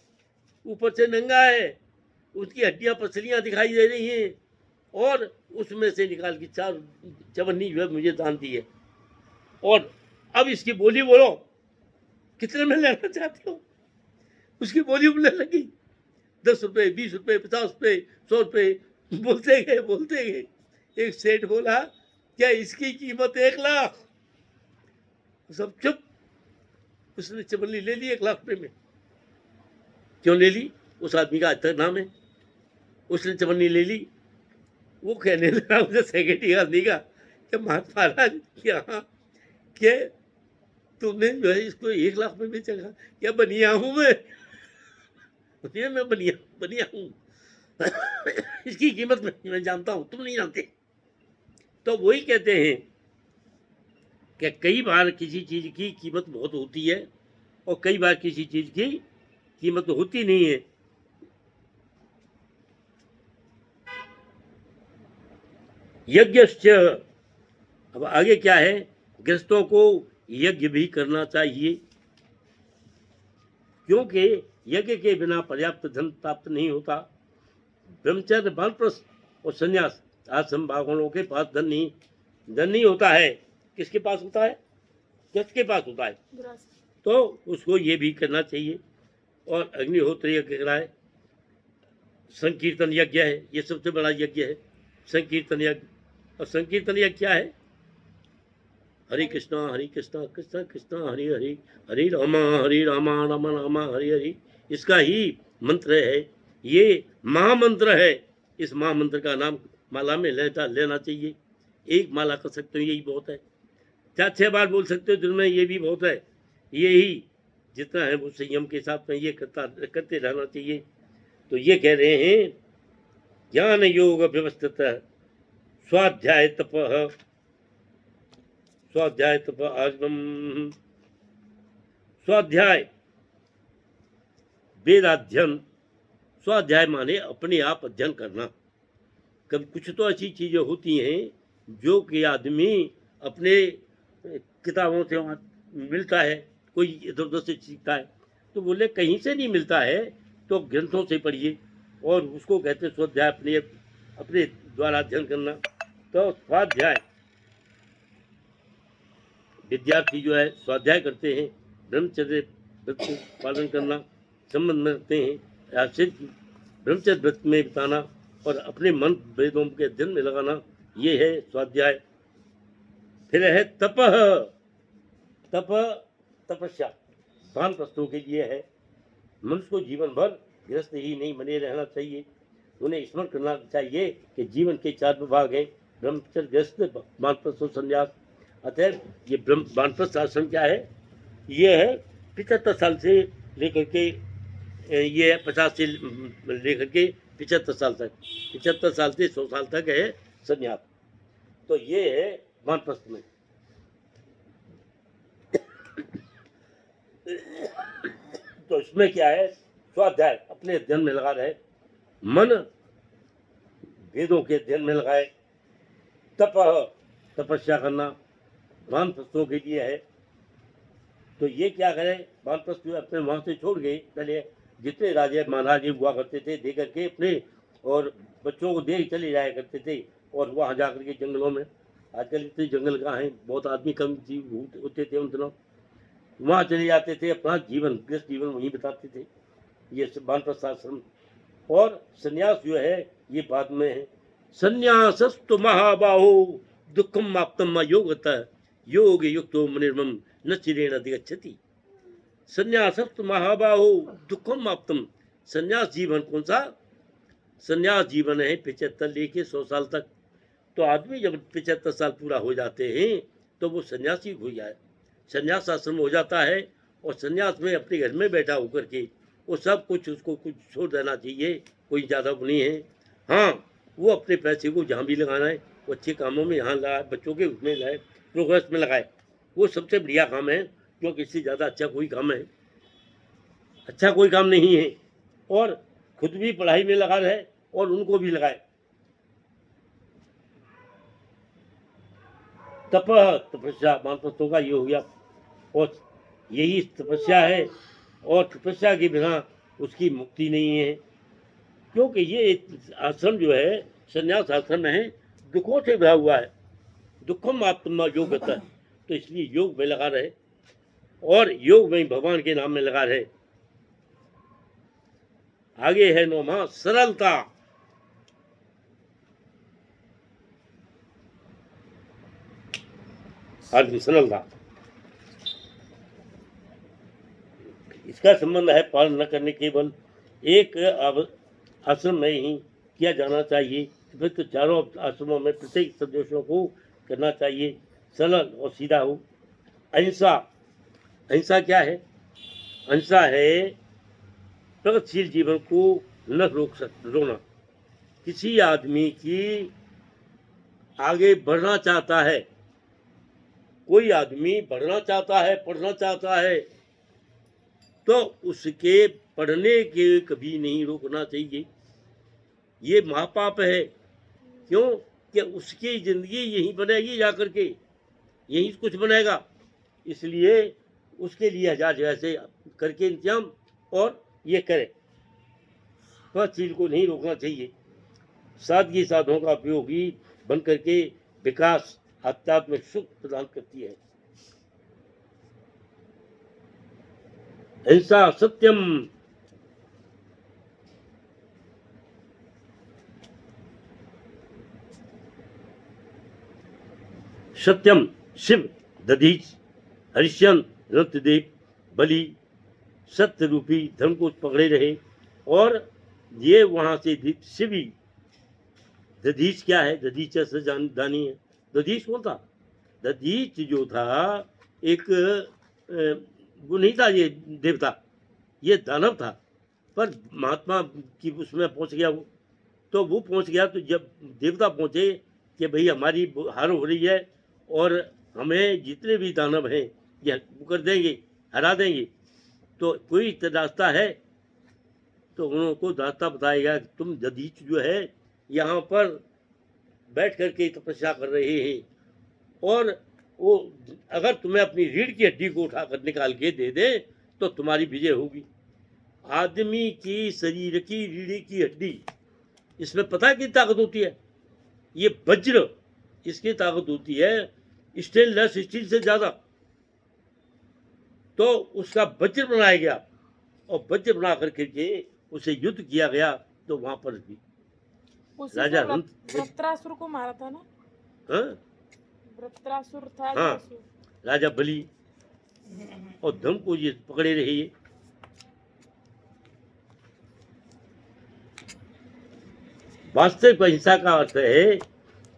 ऊपर से नंगा है, उसकी हड्डियां पसलियां दिखाई दे रही हैं, और उसमें से निकाल के 4 चवन्नी जो है मुझे दान दी है। और अब इसकी बोली बोलो कितने में लेना चाहते हो। उसकी बोली बोलने लगी 10 रुपये 20 रुपये 50 रुपये 100 रुपये बोलते गए। एक सेठ बोला क्या इसकी कीमत 1 लाख। सब चुप। उसने चवन्नी ले ली 1 लाख रुपये में। क्यों ले ली, उस आदमी का आज तक नाम है, उसने चवन्नी ले ली। वो कहने लगा मुझे सेक्रेटरी गांधी का कि महाराज यहाँ के तुमने जो है इसको 1 लाख में बेचेगा, क्या बनिया हूँ मैं बनिया हूँ इसकी कीमत मैं जानता हूँ, तुम नहीं जानते। तो वही कहते हैं कि कई बार किसी चीज की कीमत बहुत होती है और कई बार किसी चीज की कीमत होती नहीं है। यज्ञश्च, अब आगे क्या है, गृहस्थों को यज्ञ भी करना चाहिए, क्योंकि यज्ञ के बिना पर्याप्त धन प्राप्त नहीं होता। ब्रह्मचर्य वानप्रस्थ और संन्यास आश्रम बागवानों के पास धन नहीं होता है। किसके पास होता है, गृहस्थ के पास होता है। तो उसको ये भी करना चाहिए। और अग्निहोत्र यज्ञ कराए, संकीर्तन यज्ञ है, ये सबसे बड़ा यज्ञ है संकीर्तन यज्ञ। और संकीर्तन यज्ञ क्या है, हरे कृष्णा कृष्णा कृष्णा हरे हरे, हरे रामा रामा रामा हरे हरे, इसका ही मंत्र है। ये महामंत्र है। इस महामंत्र का नाम माला में लेना चाहिए। एक माला कर सकते हो, यही बहुत है। 4-6 बार बोल सकते हो दिन में, ये भी बहुत है। यही जितना है वो संयम के साथ में ये करते रहना चाहिए। तो ये कह रहे हैं ज्ञान योग व्यवस्थित स्वाध्याय तप आगम। स्वाध्याय वेदाध्ययन, स्वाध्याय माने अपने आप अध्ययन करना। कभी कुछ तो ऐसी चीजें होती हैं जो कि आदमी अपने किताबों से मिलता है, कोई इधर उधर से सीखता है, तो बोले कहीं से नहीं मिलता है तो ग्रंथों से पढ़िए, और उसको कहते हैं स्वाध्याय, अपने द्वारा अध्ययन करना। तो स्वाध्याय, विद्यार्थी जो है स्वाध्याय करते हैं, ब्रह्मचर्य व्रत को पालन करना संबंध में रखते हैं, या सिर्फ ब्रह्मचर्य व्रत में बिताना और अपने मन वेदों के अध्ययन में लगाना, ये है स्वाध्याय। फिर है तपस्या, वानप्रस्थों के लिए है। मनुष्य को जीवन भर गृहस्थ ही नहीं बने रहना चाहिए, उन्हें स्मरण करना चाहिए कि जीवन के 4 विभाग हैं, ब्रह्मचर्य, गृहस्थ, वानप्रस्थ और संन्यास। अतः ये वानप्रस्थ आश्रम क्या है, ये है 75 साल से लेकर के, ये है 50 से लेकर के 75 साल तक, 75 साल से 100 साल तक है संन्यास। तो ये है वानप्रस्थ में। तो इसमें क्या है, स्वाध्याय अपने अध्ययन में लगा रहे, मन वेदों के अध्ययन में लगाए, तपस्या करना वानप्रस्थों के लिए है। तो ये क्या करें, वानप्रस्थ अपने वहां से छोड़ गए, पहले जितने राजे महाराजे हुआ करते थे दे करके अपने और बच्चों को दे चले जाया करते थे, और वहां जाकर के जंगलों में, आजकल इतने जंगल कहाँ हैं, बहुत आदमी कम जीव होते थे उन दिनों, वहां चले जाते थे, अपना जीवन गृहस्थ जीवन वहीं बिताते थे। ये वानप्रस्थ आश्रम। और संन्यास जो है ये बाद में है। संन्यासस्तु महाबाहो दुखम आप्तम योगतः योग युक्तो मुनिर्मम न चिरेण अधिगच्छति। संन्यासस्तु महाबाहो दुखम आप्तम। संन्यास जीवन कौन सा? संन्यास जीवन है 75 लेके 100 साल तक। तो आदमी जब 75 साल पूरा हो जाते हैं तो वो सन्यासी हो जाए, संन्यास आश्रम हो जाता है, और संन्यास में अपने घर में बैठा होकर के वो सब कुछ उसको कुछ छोड़ देना चाहिए, कोई ज़्यादा नहीं है। हाँ, वो अपने पैसे को जहाँ भी लगाना है वो अच्छे कामों में यहाँ लगाए, बच्चों के उसमें लगाए, प्रोग्रेस में लगाए, वो सबसे बढ़िया काम है, क्योंकि इससे ज़्यादा अच्छा कोई काम है, अच्छा कोई काम नहीं है। और खुद भी पढ़ाई में लगा रहे और उनको भी लगाए। तपस्या वानप्रस्थों का ये हो गया, और यही तपस्या है, और तपस्या के बिना उसकी मुक्ति नहीं है, क्योंकि ये आश्रम जो है संन्यास आश्रम है, दुखों से भरा हुआ है, दुखम आत्मा योग है। तो इसलिए योग में लगा रहे, और योग में भगवान के नाम में लगा रहे। आगे है 9वां सरलता। आदमी सरलता, इसका संबंध है पालन न करने, केवल एक आश्रम में ही किया जाना चाहिए, फिर तो चारों आश्रमों में प्रत्येक सदस्यों को करना चाहिए, सरल और सीधा हो। अहिंसा, अहिंसा क्या है? अहिंसा है प्रगतिशील जीवन को न रोकना। किसी आदमी की आगे बढ़ना चाहता है, कोई आदमी बढ़ना चाहता है, पढ़ना चाहता है, तो उसके पढ़ने के कभी नहीं रोकना चाहिए। ये महापाप है। क्यों? कि उसकी जिंदगी यहीं बनेगी, जाकर के यहीं कुछ बनेगा, इसलिए उसके लिए हजार जैसे करके इंतजाम और ये करे। तो चीज को नहीं रोकना चाहिए। सादगी साधनों का उपयोगी बन करके विकास आध्यात्मिक सुख प्रदान करती है। अहिंसा सत्यम, सत्यम शिव, दधीच, हरिश्चंद्र, रंतदेव, बलि सत्य रूपी धर्म को पकड़े रहे, और ये वहां से शिवी। दधीच क्या है? दधीच से दानी है। दधीच कौन था? दधीच जो था एक वो नहीं था ये देवता, ये दानव था, पर महात्मा की उसमें पहुंच गया वो। तो वो पहुंच गया, तो जब देवता पहुंचे कि भाई हमारी हार हो रही है और हमें जितने भी दानव हैं ये कर देंगे, हरा देंगे, तो कोई रास्ता है? तो उनको रास्ता बताएगा कि तुम दधीच जो है यहाँ पर बैठ करके तपस्या कर रहे हैं, और वो अगर तुम्हें अपनी रीढ़ की हड्डी को उठाकर निकाल के दे दे तो तुम्हारी विजय होगी। आदमी की शरीर की रीढ़ की हड्डी, इसमें पता है कितनी ताकत होती है? ये वज्र, इसकी ताकत होती है स्टेनलेस स्टील से ज्यादा। तो उसका वज्र बनाया गया, और वज्र बना करके उसे युद्ध किया गया। तो वहां पर भी राजा वृत्रासुर को मारा था ना? हाँ? वृत्रासुर था। हाँ, राजा बलि और धर्म को ये पकड़े रहे। ये वास्तविक अहिंसा का अर्थ है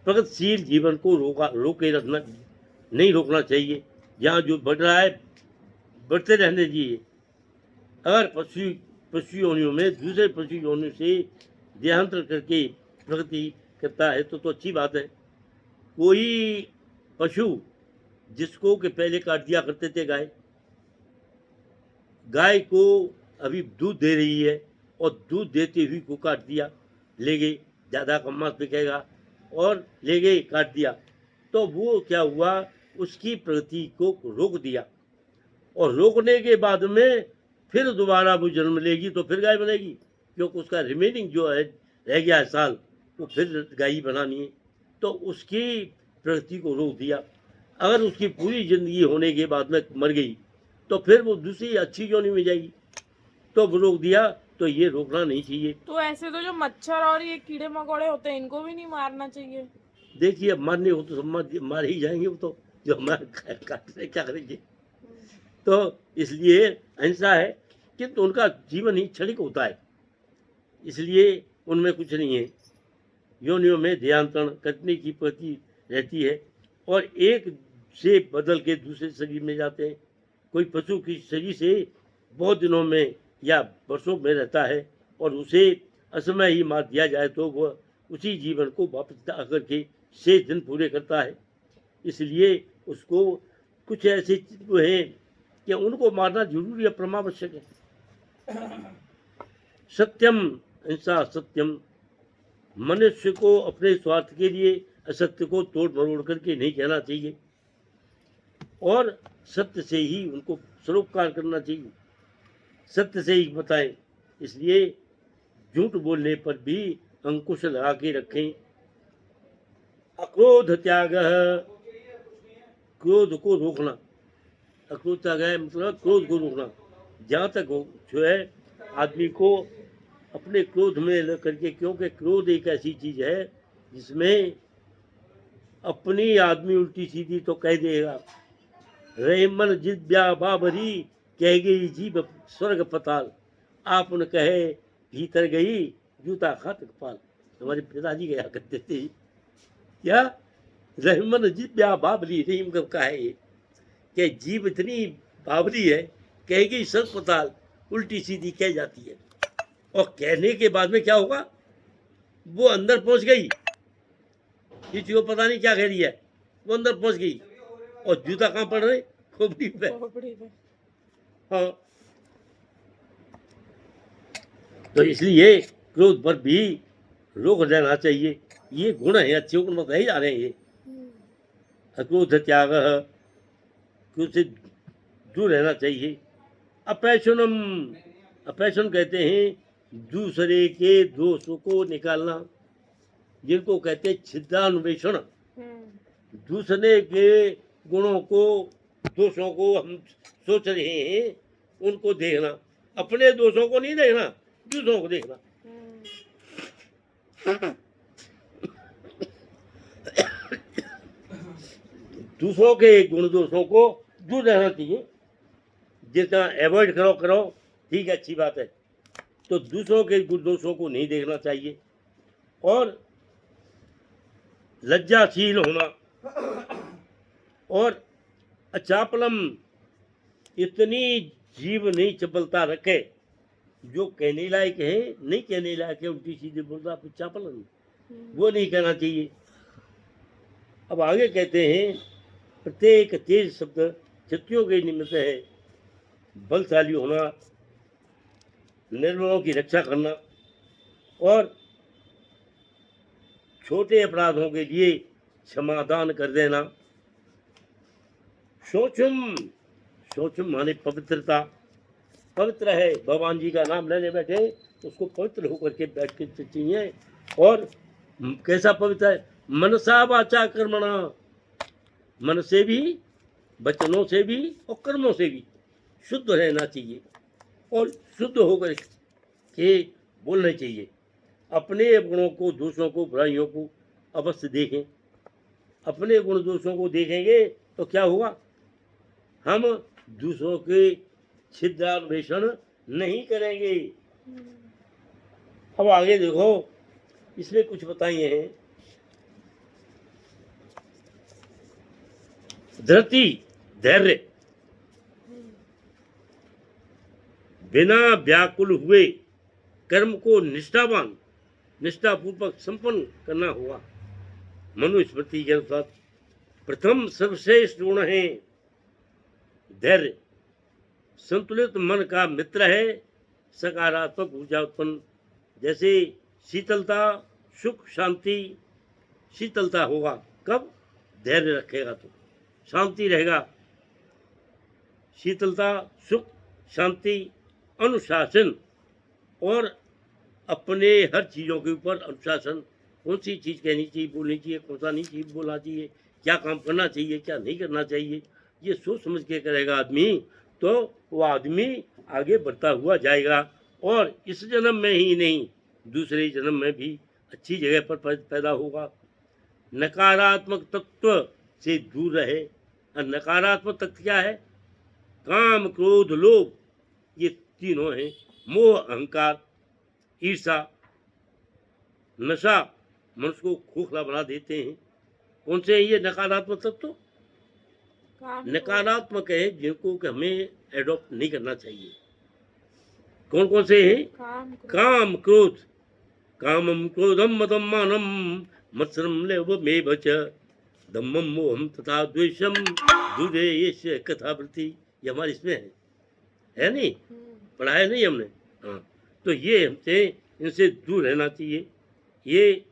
प्रगतिशील जीवन को रोके रखना, नहीं रोकना चाहिए। जहाँ जो बढ़ रहा है बढ़ते रहने दीजिए। अगर पशु योनियों में दूसरे पशु योनियों से देहांतर करके प्रगति करता है तो अच्छी बात है। कोई पशु जिसको के पहले काट दिया करते थे गाय को अभी दूध दे रही है और दूध देते हुए को काट दिया, ले गई, ज़्यादा कम मांस बिकेगा और ले गई, काट दिया, तो वो क्या हुआ, उसकी प्रगति को रोक दिया। और रोकने के बाद में फिर दोबारा वो जन्म लेगी तो फिर गाय बनेगी, क्योंकि उसका रिमेनिंग जो है रह गया है साल, वो फिर गाय बनानी है, तो उसकी प्रगति को रोक दिया। अगर उसकी पूरी जिंदगी होने के बाद में मर गई तो फिर वो दूसरी अच्छी योनि में जाएगी, तो वो रोक दिया। तो ये रोकना नहीं चाहिए। तो ऐसे तो जो मच्छर और ये कीड़े मकोड़े होते हैं इनको भी नहीं मारना चाहिए। देखिए, अब मारने हो तो सब मार ही जाएंगे, वो तो जो हमारे काटने क्या करेंगे। तो इसलिए अहिंसा है, किंतु उनका जीवन ही क्षणिक होता है, इसलिए उनमें कुछ नहीं है। योनियों में देहांतरण करने की प्रति रहती है और एक से बदल के दूसरे शरीर में जाते हैं। कोई पशु की शरीर से बहुत दिनों में या वर्षों में रहता है और उसे असमय ही मार दिया जाए तो वह उसी जीवन को वापस आकर के 6 दिन पूरे करता है। इसलिए उसको कुछ ऐसे चित्व हैं कि उनको मारना जरूरी है, परमावश्यक है। सत्यम, अहिंसा सत्यम, मनुष्य को अपने स्वार्थ के लिए असत्य को तोड़ मरोड़ करके नहीं कहना चाहिए और सत्य से ही उनको सरोपकार करना चाहिए, सत्य से ही बताएं। इसलिए झूठ बोलने पर भी अंकुश लगा के रखें। अक्रोध त्याग, क्रोध को रोकना, अक्रोध त्याग है मतलब क्रोध को रोकना। जहाँ तक हो जो है आदमी को अपने क्रोध में न करके, क्योंकि क्रोध एक ऐसी चीज है जिसमें अपनी आदमी उल्टी सीधी तो कह देगा। रहे मन जिद्या बाबरी, कह गई जीभ स्वर्ग पताल, आप उन कहे भीतर गई जूता खात कपाल। हमारे पिताजी गया करते थे, क्या रहमन जिद्या बाबरी, रहीम कब का है ये कि जीभ इतनी बाबरी है, कह गई स्वर्ग पताल, उल्टी सीधी कह जाती है। और कहने के बाद में क्या होगा, वो अंदर पहुंच गई, किसी को पता नहीं क्या कह रही है, वो अंदर पहुंच गई और जूता कहाँ पड़ रहे, खोपड़ी पे। हाँ, तो इसलिए क्रोध पर भी रोक देना चाहिए। ये गुण है, अच्छे गुण बताए जा रहे हैं ये। अक्रोध त्याग, क्रोध से दूर रहना चाहिए। अपैशनम, अपैशन कहते हैं दूसरे के दोषों को निकालना, जिनको कहते हैं छिद्रान्वेषण। दूसरे के गुणों को, दोषों को हम सोच रहे हैं, उनको देखना, अपने दोषों को नहीं देखना, दूसरों को देखना। दूसरों के गुण दोषों को दूर रहना चाहिए, जितना अवॉइड करो करो, ठीक है, अच्छी बात है। तो दूसरों के गुण दोषों को नहीं देखना चाहिए। और लज्जाशील होना और अचापलम, इतनी जीव नहीं चपलता रखे जो कहने लायक है, नहीं कहने लायक है, उल्टी सीधे बोलता फिर चापलन, वो नहीं कहना चाहिए। अब आगे कहते हैं प्रत्येक तेज शब्द क्षत्रियों के निमित्त है। बलशाली होना, निर्बलों की रक्षा करना और छोटे अपराधों के लिए क्षमादान कर देना। शोचम, शोचम माने पवित्रता, पवित्र है, भगवान जी का नाम लेने बैठे उसको पवित्र होकर के बैठ के चाहिए। और कैसा पवित्र है, मनसा वाचा कर्मणा, मन से भी, वचनों से भी और कर्मों से भी शुद्ध रहना चाहिए और शुद्ध होकर के बोलना चाहिए। अपने गुणों को, दोषों को, बुराइयों को अवश्य देखें। अपने गुण दोषों को देखेंगे तो क्या होगा, हम दूसरों के छिद्रान्वेषण नहीं करेंगे। अब आगे देखो, इसमें कुछ बताइए हैं। धृति, धैर्य, बिना व्याकुल हुए कर्म को निष्ठावान, निष्ठापूर्वक संपन्न करना होगा। मनुस्मृति के अनुसार प्रथम सर्वश्रेष्ठ गुण है धैर्य। संतुलित मन का मित्र है सकारात्मक ऊर्जा उत्पन्न, जैसे शीतलता, सुख, शांति। शीतलता होगा कब? धैर्य रखेगा तो शांति रहेगा। शीतलता, सुख, शांति, अनुशासन, और अपने हर चीज़ों के ऊपर अनुशासन। कौन सी चीज़ कहनी चाहिए, बोलनी चाहिए, कौन सा नहीं चीज़ बोलना चाहिए, क्या काम करना चाहिए, क्या नहीं करना चाहिए, ये सोच समझ के करेगा आदमी, तो वो आदमी आगे बढ़ता हुआ जाएगा और इस जन्म में ही नहीं, दूसरे जन्म में भी अच्छी जगह पर पैदा होगा। नकारात्मक तत्व से दूर रहे। और नकारात्मक तत्व क्या है? काम, क्रोध, लोभ, ये तीनों हैं। मोह, अहंकार, ईर्षा, नशा मनुष्य को खोखला बना देते हैं। कौन से हैं ये नकारात्मक तत्व? नकारात्मक है जिनको कि हमें एडॉप्ट नहीं करना चाहिए। कौन कौन से हैं? काम, क्रोध। कामम क्रोधम मदम मानम मत्सरम लोभमेव च दम्मम मोहम तथा द्वेषम दुरेयस्य कथावृत्ति। ये हमारे इसमें है नहीं? पढ़ा है नहीं हमने? हाँ, तो ये हमसे इनसे दूर रहना चाहिए। ये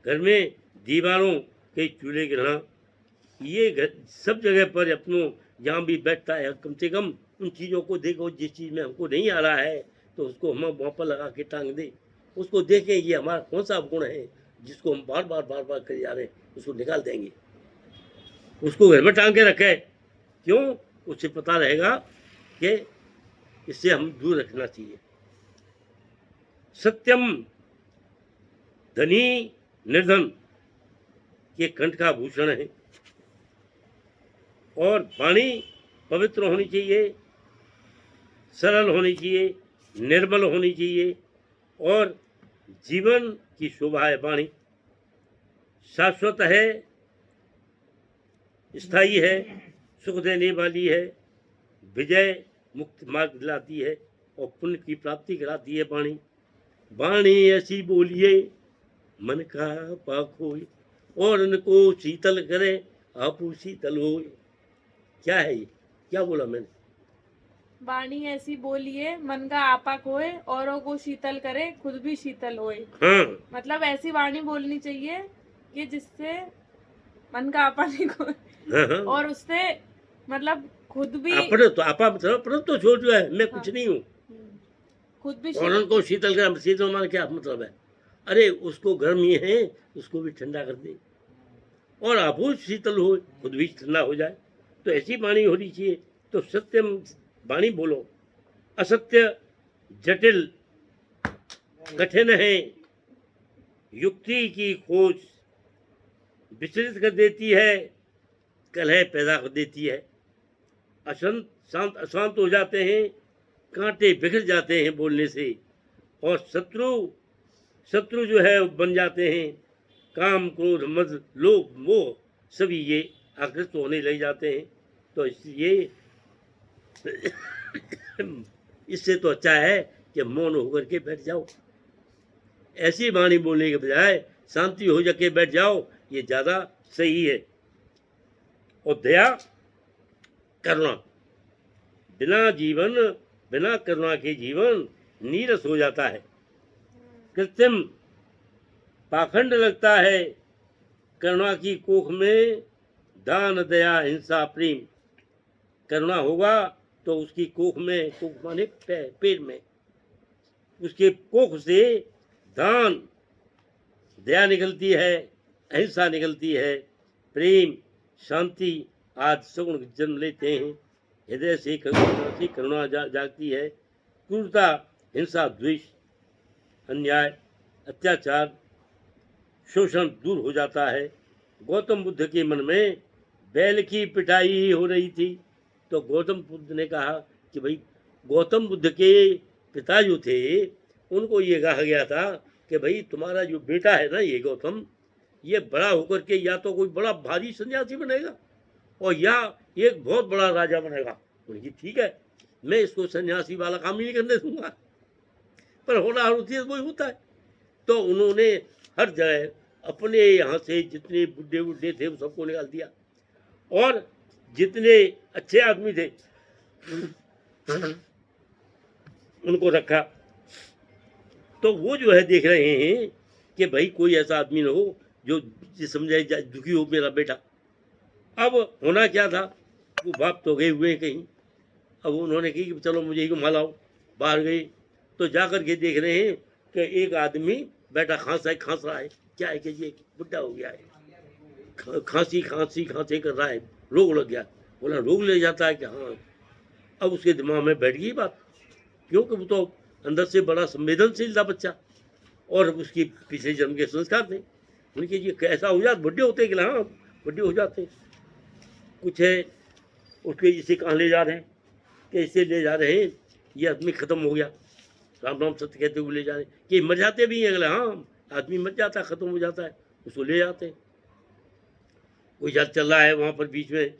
घर में दीवारों के चूल्हे गिरना, ये घर सब जगह पर अपनों जहाँ भी बैठता है कम से कम उन चीज़ों को देखो, जिस चीज़ में हमको नहीं आ रहा है तो उसको हम वहाँ पर लगा के टांग दे, उसको देखें ये हमारा कौन सा गुण है जिसको हम बार बार कर जा रहे हैं, उसको निकाल देंगे, उसको घर में टांग के रखें। क्यों? उससे पता रहेगा कि इससे हम दूर रखना चाहिए। सत्यम, धनी निर्धन ये कंठ का भूषण है। और वाणी पवित्र होनी चाहिए, सरल होनी चाहिए, निर्मल होनी चाहिए, और जीवन की शोभा है वाणी। शाश्वत है, स्थायी है, सुख देने वाली है, विजय मुक्त मार्ग दिलाती है और पुण्य की प्राप्ति कराती है वाणी। वाणी ऐसी बोलिए मन का पाक होए और उनको शीतल करे आप शीतल होए। क्या है ये? क्या बोला मैंने? वाणी ऐसी बोलिए मन का आपाक होए, औरों को शीतल करे खुद भी शीतल होए। हाँ, मतलब ऐसी वाणी बोलनी चाहिए कि जिससे मन का आपा नहीं खोए, हाँ, हाँ। और उससे मतलब खुद भी अपने तो आपा मतलब अपने तो छोड़ जो है, मैं कुछ नहीं हूँ, खुद भी और उनको शीतल कर। शीतल माने क्या मतलब है? अरे उसको गर्मी है उसको भी ठंडा कर दे और आप शीतल हो, खुद भी ठंडा हो जाए। तो ऐसी वाणी होनी चाहिए। तो सत्यम वाणी बोलो। असत्य जटिल कठिन है, युक्ति की खोज विचलित कर देती है, कलह पैदा कर देती है, अशांत हो जाते हैं, कांटे बिखर जाते हैं बोलने से, और शत्रु जो है बन जाते हैं। काम, क्रोध, मद, लोभ, मोह सभी ये आकृष्ट होने लग जाते हैं। तो इसलिए इससे तो अच्छा है कि मौन होकर के बैठ जाओ। ऐसी वाणी बोलने के बजाय शांति हो जाके बैठ जाओ, ये ज़्यादा सही है। और दया, करुणा, बिना करुणा के जीवन नीरस हो जाता है, कृत्रिम, पाखंड लगता है। करुणा की कोख में दान, दया, हिंसा, प्रेम। करुणा होगा तो उसकी कोख में, कोख माने पेट में, उसके कोख से दान, दया निकलती है, अहिंसा निकलती है, प्रेम, शांति आदि सगुण जन्म लेते हैं। हृदय से करुणा जागती है। क्रूरता, हिंसा, द्वेष, अन्याय, अत्याचार, शोषण दूर हो जाता है। गौतम बुद्ध के मन में बैल की पिटाई ही हो रही थी, तो गौतम बुद्ध ने कहा कि भाई, गौतम बुद्ध के पिता जो थे उनको ये कहा गया था कि भाई तुम्हारा जो बेटा है ना ये गौतम, ये बड़ा होकर के या तो कोई बड़ा भारी सन्यासी बनेगा और या एक बहुत बड़ा राजा बनेगा। उनकी ठीक है, मैं इसको सन्यासी वाला काम ही नहीं करने दूंगा, पर होना होती है वही होता है। तो उन्होंने हर जगह अपने यहाँ से जितने बुढ़े थे वो सबको निकाल दिया, और जितने अच्छे आदमी थे उनको रखा। तो वो जो है देख रहे हैं कि भाई कोई ऐसा आदमी ना हो जो समझे दुखी हो मेरा बेटा। अब होना क्या था, वो बाप तो गए हुए हैं कहीं। अब उन्होंने कही कि चलो मुझे ही घुमा लाओ। बाहर गए तो जा कर के देख रहे हैं कि एक आदमी बैठा खांस रहा है। क्या है कि ये बुढ़ा हो गया है, खांसी खांसी खांसी कर रहा है, रोग लग गया। बोला रोग ले जाता है क्या? हाँ। अब उसके दिमाग में बैठ गई बात, क्योंकि वो तो अंदर से बड़ा संवेदनशील था बच्चा, और उसकी पिछले जन्म के संस्कार थे। उनके ये कैसा हो जाता, बुढ़े होते कि हाँ बुढ़े हो जाते। कुछ है उसके इसे कहाँ ले जा रहे हैं, कैसे ले जा रहे हैं, ये आदमी खत्म हो गया, राम राम सत्य कहते हुए ले जा रहे हैं। कि मर जाते भी हैं अगले, हाँ आदमी मर जाता है, खत्म हो जाता है, उसको ले जाते हैं। कोई जाल चल रहा है वहाँ पर बीच में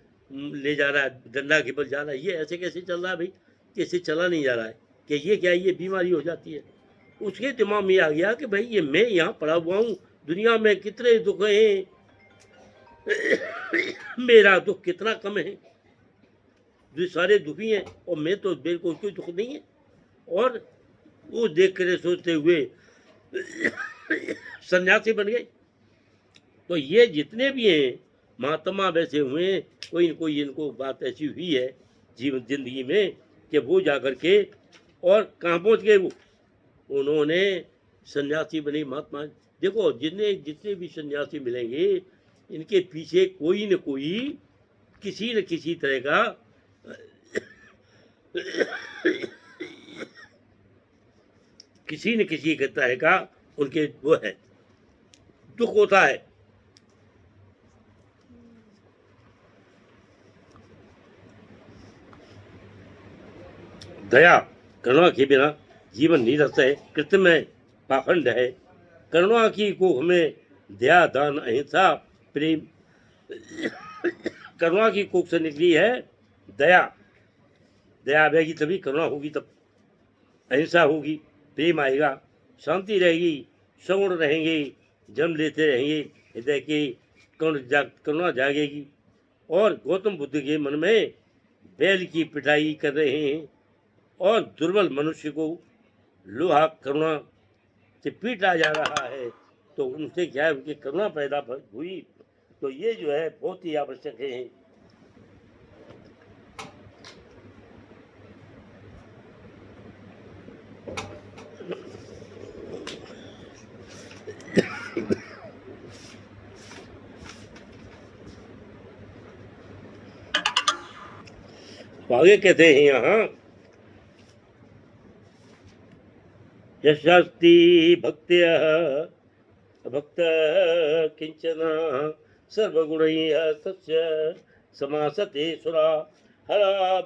ले जा रहा है, डंडा के बल जा रहा है। ये ऐसे कैसे चल रहा है भाई, कैसे चला नहीं जा रहा है, कि ये क्या है, ये बीमारी हो जाती है। उसके दिमाग में आ गया कि भाई ये मैं यहाँ पड़ा हुआ हूँ, दुनिया में कितने दुख हैं, मेरा दुख कितना कम है, जो सारे दुखी हैं और मैं तो, मेरे को कोई दुख नहीं है। और वो देख कर सोचते हुए सन्यासी बन गए। तो ये जितने भी हैं महात्मा वैसे हुए, कोई न कोई इनको बात ऐसी हुई है जीवन जिंदगी में कि वो जाकर के और कहाँ पहुँच गए, वो उन्होंने सन्यासी बने महात्मा। देखो जितने भी सन्यासी मिलेंगे, इनके पीछे कोई न कोई किसी न किसी तरह का किसी न किसी तरह का उनके वो है, दुख होता है। दया करुणा के बिना जीवन निरस है, कृत्रिम है, पाखंड है। करुणा की को हमें दया दान अहिंसा प्रेम, करुणा की कोख से निकली है दया। दया आएगी तभी करुणा होगी, तब अहिंसा होगी, प्रेम आएगा, शांति रहेगी, सगुण रहेंगे, जन्म लेते रहेंगे, हृदय की करुणा जागेगी। और गौतम बुद्ध के मन में बैल की पिटाई कर रहे हैं और दुर्बल मनुष्य को लोहा करुणा से पीटा जा रहा है, तो उनसे क्या है, उनकी करुणा पैदा हुई। तो ये जो है बहुत ही आवश्यक है। तो आगे कहते हैं यहाँ, यशास्ति भक्त्या भक्त किंचन सर्वगुणैः तस्य समासते सुरा हरा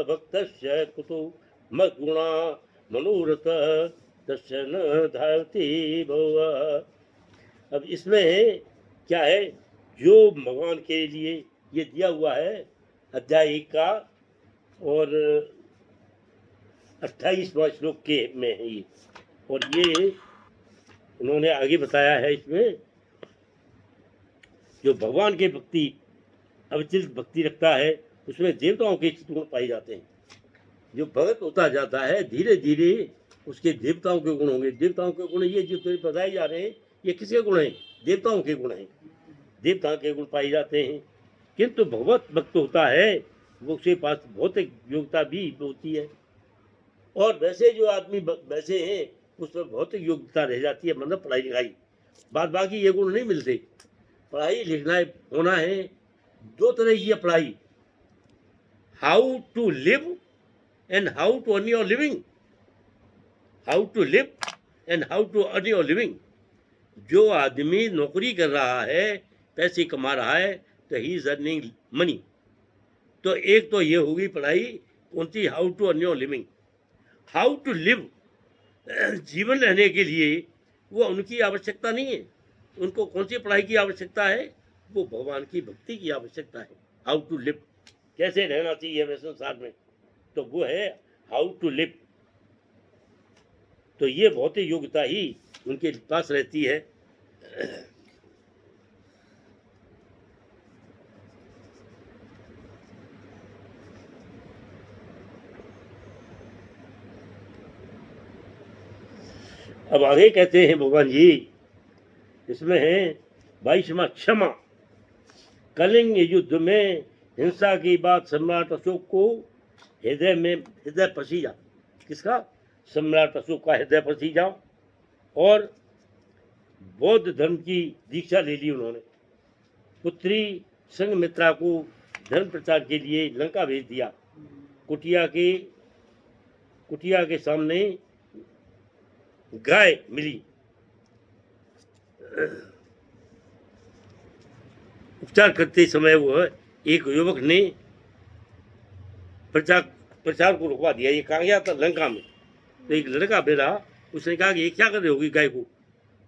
भक्तस्य कुतो मद्गुणा मनोरथ तस्य न धावति भव। अब इसमें क्या है, जो भगवान के लिए ये दिया हुआ है अध्याय 1 का और 28वां श्लोक के में है ये, और ये उन्होंने आगे बताया है इसमें, जो भगवान के भक्ति अविचलित भक्ति रखता है उसमें देवताओं के गुण पाए जाते हैं। जो भगत होता जाता है धीरे धीरे उसके देवताओं के गुण होंगे। देवताओं के गुण ये जो बताए जा रहे हैं, ये किसके गुण हैं? देवताओं के गुण हैं, देवताओं के गुण पाए जाते हैं। किंतु भगवत भक्त होता है वो उसके पास भौतिक योग्यता भी होती है, और वैसे जो आदमी वैसे हैं उस पर भौतिक योग्यता रह जाती है, मतलब पढ़ाई लिखाई। बाद बाकी ये गुण नहीं मिलते। पढ़ाई लिखना होना है, 2 तरह की है पढ़ाई, how to live and how to earn your living. How to live and how to earn your living. जो आदमी नौकरी कर रहा है, पैसे कमा रहा है, तो ही इज अर्निंग मनी। तो एक तो ये होगी पढ़ाई कौन सी, how to earn your living. How to live, जीवन रहने के लिए वो उनकी आवश्यकता नहीं है। उनको कौन सी पढ़ाई की आवश्यकता है? वो भगवान की भक्ति की आवश्यकता है। हाउ टू लिव, कैसे रहना चाहिए हमें संसार में, तो वो है हाउ टू लिव। तो ये भौतिक योग्यता ही उनके पास रहती है। अब आगे कहते हैं भगवान जी, इसमें है 22वां क्षमा। कलिंग युद्ध में हिंसा की बात सम्राट अशोक को हृदय पसीजा। किसका? सम्राट अशोक का हृदय पसीजा। और बौद्ध धर्म की दीक्षा ले ली उन्होंने। पुत्री संघमित्रा को धर्म प्रचार के लिए लंका भेज दिया। कुटिया के सामने गाय मिली। उपचार करते समय वो एक युवक ने प्रचार को रुकवा दिया। ये कहा गया था लंका में। तो एक लड़का मेरा, उसने कहा कि ये क्या कर रहे होगी गाय को?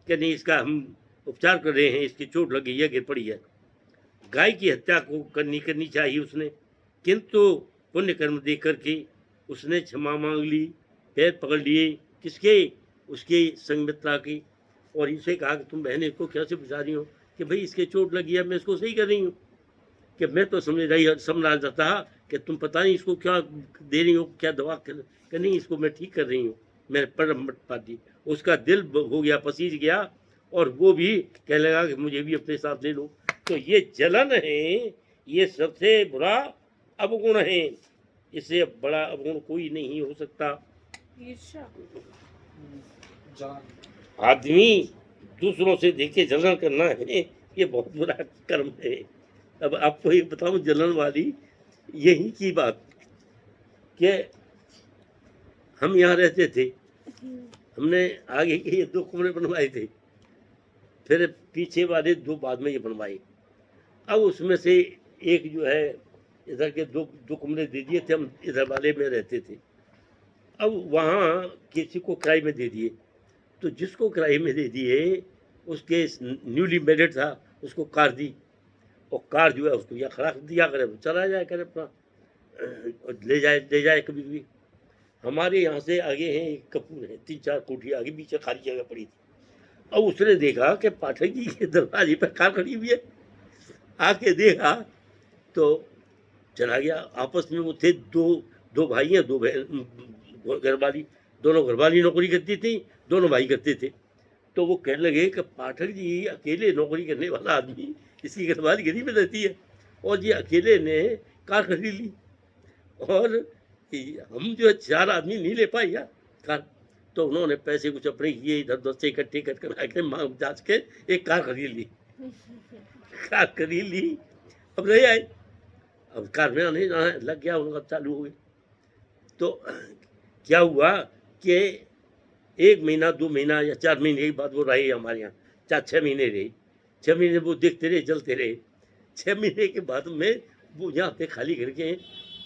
क्या नहीं, इसका हम उपचार कर रहे हैं, इसकी चोट लगी है, गिर पड़ी है। गाय की हत्या को करनी चाहिए उसने, किंतु पुण्य कर्म देख करके उसने क्षमा मांग ली, पैर पकड़ लिए। किसके? उसके संगमित्रा की। और इसे कहा कि तुम बहन इसको कैसे बचा रही हो? कि भाई इसके चोट लगी है, मैं इसको सही कर रही हूँ। कि मैं तो समझ जाता था कि तुम पता नहीं इसको क्या दे रही हो, क्या दवा कर, कि नहीं इसको मैं ठीक कर रही हूँ, मैं परम पाती। उसका दिल हो गया, पसीज गया, और वो भी कहने लगा कि मुझे भी अपने साथ ले लो। तो ये जलन है, ये सबसे बुरा अवगुण है। इससे बड़ा अवगुण कोई नहीं हो सकता। ईर्ष्या। आदमी दूसरों से देखे जलन करना है, ये बहुत बुरा कर्म है। अब आपको एक बताऊं जलन वाली यही की बात, कि हम यहाँ रहते थे, हमने आगे के ये 2 कमरे बनवाए थे, फिर पीछे वाले 2 बाद में ये बनवाए। अब उसमें से एक जो है इधर के दो कमरे दे दिए थे, हम इधर वाले में रहते थे। अब वहाँ किसी को किराए में दे दिए। तो जिसको किराए में दे दिए उसके न्यूली मैरिड था, उसको कार दी, और कार जो है उसको यहाँ खड़ा कर दिया करे, चला जाए करे अपना, ले जाए कभी भी। हमारे यहाँ से आगे हैं एक कपूर है, 3-4 कोठी आगे पीछे खाली जगह पड़ी थी। अब उसने देखा कि पाठक जी के दरवाजे पर कार खड़ी हुई है। आके देखा तो चला गया। आपस में वो थे दो भाई हैं, 2 बहन, घरवाली, दोनों घरवाली नौकरी करती थी, दोनों भाई करते थे। तो वो कहने लगे कि पाठक जी अकेले नौकरी करने वाला आदमी, इसकी घरवाली गरीब में रहती है, और ये अकेले ने कार खरीद ली, और हम जो है 4 आदमी नहीं ले पाए यार कार। तो उन्होंने पैसे कुछ अपने किए, इधर उधर से इकट्ठे कर मांग जांच के एक कार खरीद ली। कार खरीद ली, अब रह आए। अब कार में आने जाना लग गया उनका, चालू हो गया। तो क्या हुआ कि 1 महीना 2 महीना या 4 महीने के बाद वो रहे हमारे यहाँ, 4-6 महीने रहे। 6 महीने वो देखते रहे, जलते रहे। 6 महीने के बाद में वो यहाँ पे खाली करके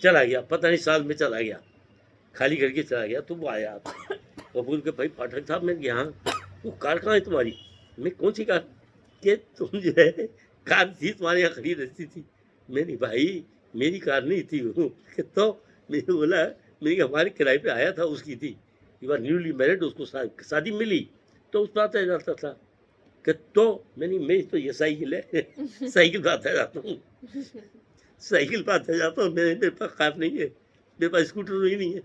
चला गया, पता नहीं साल में चला गया, खाली करके चला गया। तो वो आया और बोल के भाई पाठक साहब, मैं यहाँ वो कार कहाँ है तुम्हारी? मैं कौन सी कार? कि तुम जो है कार थी तुम्हारे यहाँ खड़ी रहती थी। मैंने भाई मेरी कार नहीं थी वो। तो मैंने बोला, मैंने हमारे किराए पे आया था, उसकी थी। यू आर न्यूली मैरिड, उसको शादी मिली तो उस पर आता जाता था। कि तो मैंने, मैं तो ये साइकिल है, साइकिल पर आता जाता हूँ, साइकिल पर आता जाता हूँ, मेरे पास कार नहीं है, मेरे पास स्कूटर ही नहीं है।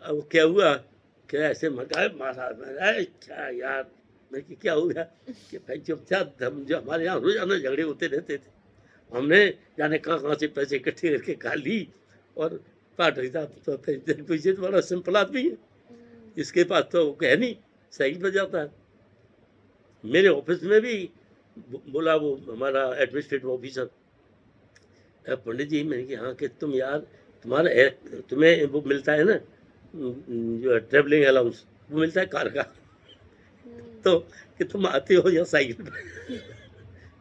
अब क्या हुआ, क्या ऐसे मारा क्या यार, मैं कि क्या हो गया? कि भाई चुपचाप, हम जो हमारे यहाँ रोजाना झगड़े होते रहते थे, हमने जाने कहाँ से पैसे इकट्ठे करके खा ली। और पाठक साहब तो पैसे तो बड़ा सिंपल आदमी है, इसके पास तो कह नहीं, साइकिल पर जाता है। मेरे ऑफिस में भी बोला वो हमारा एडमिनिस्ट्रेटिव ऑफिसर, पंडित जी, मैंने कहा हाँ, कि तुम यार तुम्हें वो मिलता है ना जो ट्रेवलिंग अलाउंस, वो मिलता है कार का, तो कि तुम आते हो या साइकिल पर?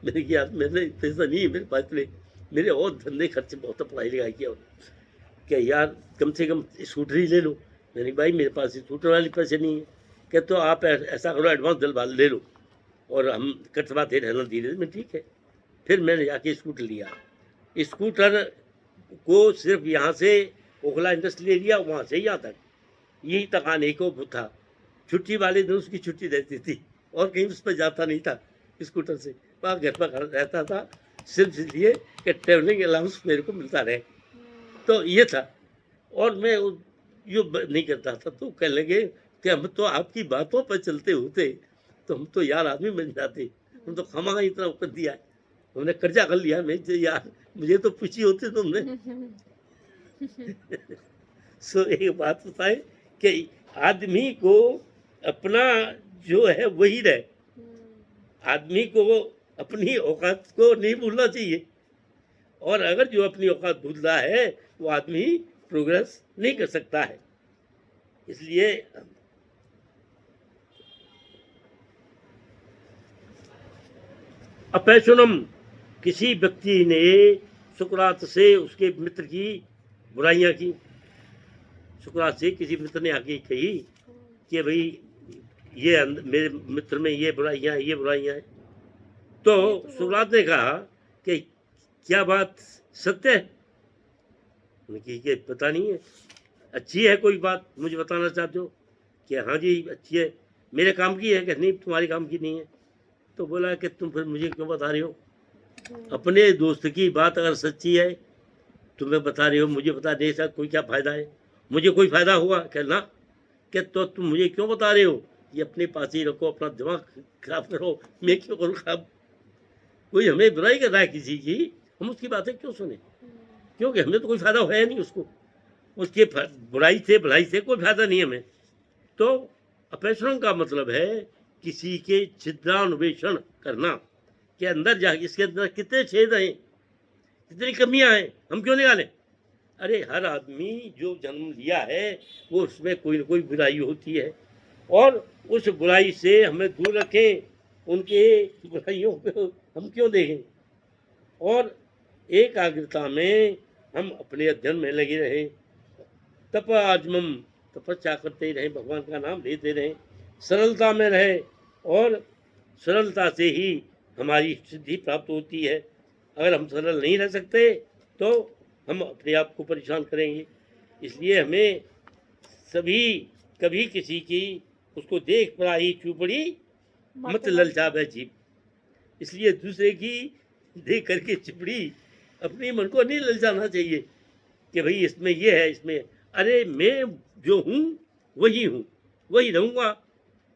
मैंने कहा मेरे पैसा नहीं है मेरे पास में, मेरे और धंधे खर्चे बहुत, पढ़ाई लिखाई किया। क्या यार कम से कम स्कूटर ही ले लो। मैंने भाई मेरे पास स्कूटर वाले पैसे नहीं है। क्या तो आप ऐसा करो, एडवांस दिलवा ले लो और हम कटवाते रहना धीरे। मैं ठीक है। फिर मैंने जाके स्कूटर लिया। स्कूटर को सिर्फ यहाँ से ओखला इंडस्ट्री एरिया, वहाँ से यहाँ तक, यही तक आने को था। छुट्टी वाले दिन उसकी छुट्टी रहती थी और कहीं उस पर जाता नहीं था स्कूटर से, वहाँ घर पर रहता था, सिर्फ इसलिए कि ट्रेवलिंग अलाउंस मेरे को मिलता रहे। तो ये था, और मैं यो नहीं करता था। तो कहने लगे कि हम तो आपकी बातों पर चलते होते तो हम तो यार आदमी बन जाते, हम तो खामा इतना कर दिया है, हमने कर्जा कर लिया, मैं तो यार मुझे तो पूछी होती तुमने। सो एक बात बताए कि आदमी को अपना जो है वही रहे, आदमी को अपनी औकात को नहीं भूलना चाहिए, और अगर जो अपनी औकात भूल रहा है वो आदमी प्रोग्रेस नहीं कर सकता है। इसलिए अपैशुनम, किसी व्यक्ति ने सुकरात से उसके मित्र की बुराइयां की, सुकरात से किसी मित्र ने आके कही कि भाई ये मेरे मित्र में ये बुराइयां हैं, तो सुकरात ने कहा कि क्या बात सत्य है? उन्होंने कहा कि पता नहीं है, अच्छी है कोई बात मुझे बताना चाहते हो? कि हाँ जी अच्छी है, मेरे काम की है? कि नहीं तुम्हारे काम की नहीं है। तो बोला कि तुम फिर मुझे क्यों बता रहे हो? अपने दोस्त की बात अगर सच्ची है तुम्हें बता रहे हो, मुझे बता दे सर कोई क्या फ़ायदा है? मुझे कोई फ़ायदा हुआ क्या? ना। कि तो तुम मुझे क्यों बता रहे हो? ये अपने पास ही रखो, अपना दिमाग खराब करो, मैं क्यों करूँ खराब? कोई हमें बुराई कर रहा है किसी की, हम उसकी बातें क्यों सुने? क्योंकि हमें तो कोई फ़ायदा होया नहीं उसको, उसके बुराई से भलाई से कोई फ़ायदा नहीं हमें। तो अपैशुनम का मतलब है किसी के छिद्रान्वेषण करना, के अंदर जा इसके अंदर कितने छेद हैं, कितनी कमियां हैं, हम क्यों निकालें? अरे हर आदमी जो जन्म लिया है वो उसमें कोई न कोई बुराई होती है, और उस बुराई से हमें दूर रखें, उनके बुराइयों को हम क्यों देखें, और एकाग्रता में हम अपने अध्ययन में लगे रहें, तपाज्मम, तपस्या करते ही रहें, भगवान का नाम लेते रहें, सरलता में रहे, और सरलता से ही हमारी सिद्धि प्राप्त होती है। अगर हम सरल नहीं रह सकते तो हम अपने आप को परेशान करेंगे। इसलिए हमें सभी कभी किसी की उसको देख पराई चुपड़ी मत ललचावे जीव, इसलिए दूसरे की देख करके चिपड़ी अपने मन को नहीं ललचाना चाहिए कि भाई इसमें ये है, इसमें अरे मैं जो हूँ वही हूँ, वही रहूँगा।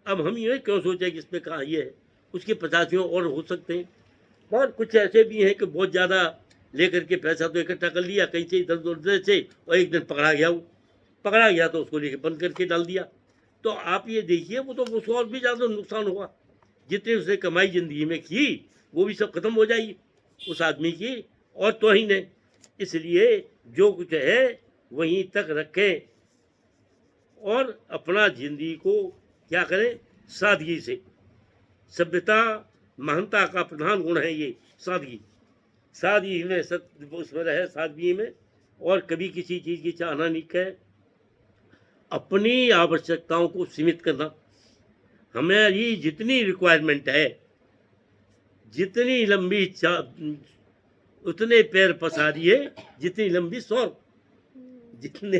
अब हम ये क्यों सोचें कि इसमें कहाँ ये है, उसके 50 और हो सकते हैं। और कुछ ऐसे भी हैं कि बहुत ज़्यादा लेकर के पैसा तो इकट्ठा कर लिया कहीं से इधर उधर से, और एक दिन पकड़ा गया तो उसको लेके बंद करके डाल दिया। तो आप ये देखिए वो तो उसको और भी ज़्यादा नुकसान हुआ, जितने उसने कमाई ज़िंदगी में की वो भी सब खत्म हो जाएगी उस आदमी की, और तो ही नहीं। इसलिए जो कुछ है वहीं तक रखें, और अपना ज़िंदगी को क्या करें, सादगी से। सभ्यता महानता का प्रधान गुण है ये सादगी में उसमें रहे, सादगी में, और कभी किसी चीज़ की चाहना नहीं करे, अपनी आवश्यकताओं को सीमित करना। हमारी जितनी रिक्वायरमेंट है, जितनी लंबी उतने पैर पसारिए जितनी लंबी सौर, जितने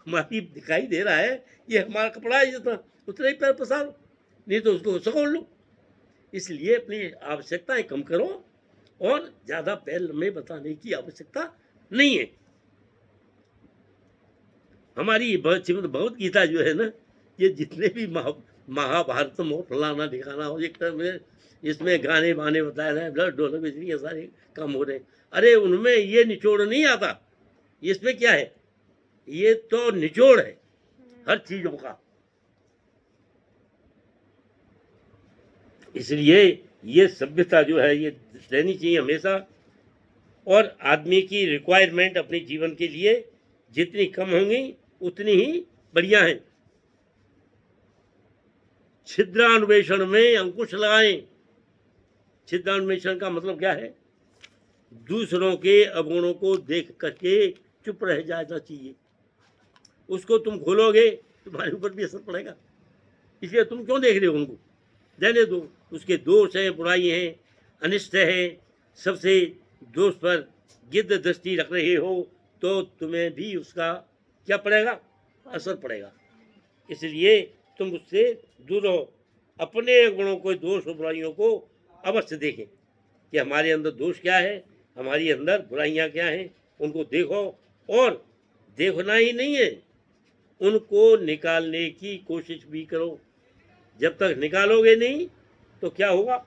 हमारी दिखाई दे रहा है ये हमारा कपड़ा है, जितना उतना ही पैर पसारो, नहीं तो उसको सकोड़ लो। इसलिए अपनी आवश्यकताएं कम करो, और ज़्यादा पैर लंबे बताने की आवश्यकता नहीं है। हमारी भगवत गीता जो है ना, ये जितने भी महाभारत हो, फलाना दिखाना हो, इसमें गाने बाने बताए रहे, ब्लड ढोलक ये सारे काम हो रहे, अरे उनमें ये निचोड़ नहीं आता। इसमें क्या है, ये तो निचोड़ है हर चीजों का। इसलिए ये सभ्यता जो है ये रहनी चाहिए हमेशा, और आदमी की रिक्वायरमेंट अपने जीवन के लिए जितनी कम होंगी उतनी ही बढ़िया है। छिद्रान्वेषण में अंकुश लगाएं। छिद्रान्वेषण का मतलब क्या है, दूसरों के अवगुणों को देख करके चुप रह जाना चाहिए। उसको तुम खोलोगे तुम्हारे ऊपर भी असर पड़ेगा, इसलिए तुम क्यों देख रहे हो उनको, रहने दो। उसके दोष हैं, बुराई हैं, अनिष्ट हैं, सबसे दोष पर गिद्ध दृष्टि रख रहे हो तो तुम्हें भी उसका क्या पड़ेगा, असर पड़ेगा। इसलिए तुम उससे दूर रहो, अपने गुणों को, दोष और बुराइयों को अवश्य देखें कि हमारे अंदर दोष क्या है, हमारी अंदर बुराइयां क्या हैं, उनको देखो। और देखना ही नहीं है, उनको निकालने की कोशिश भी करो। जब तक निकालोगे नहीं तो क्या होगा,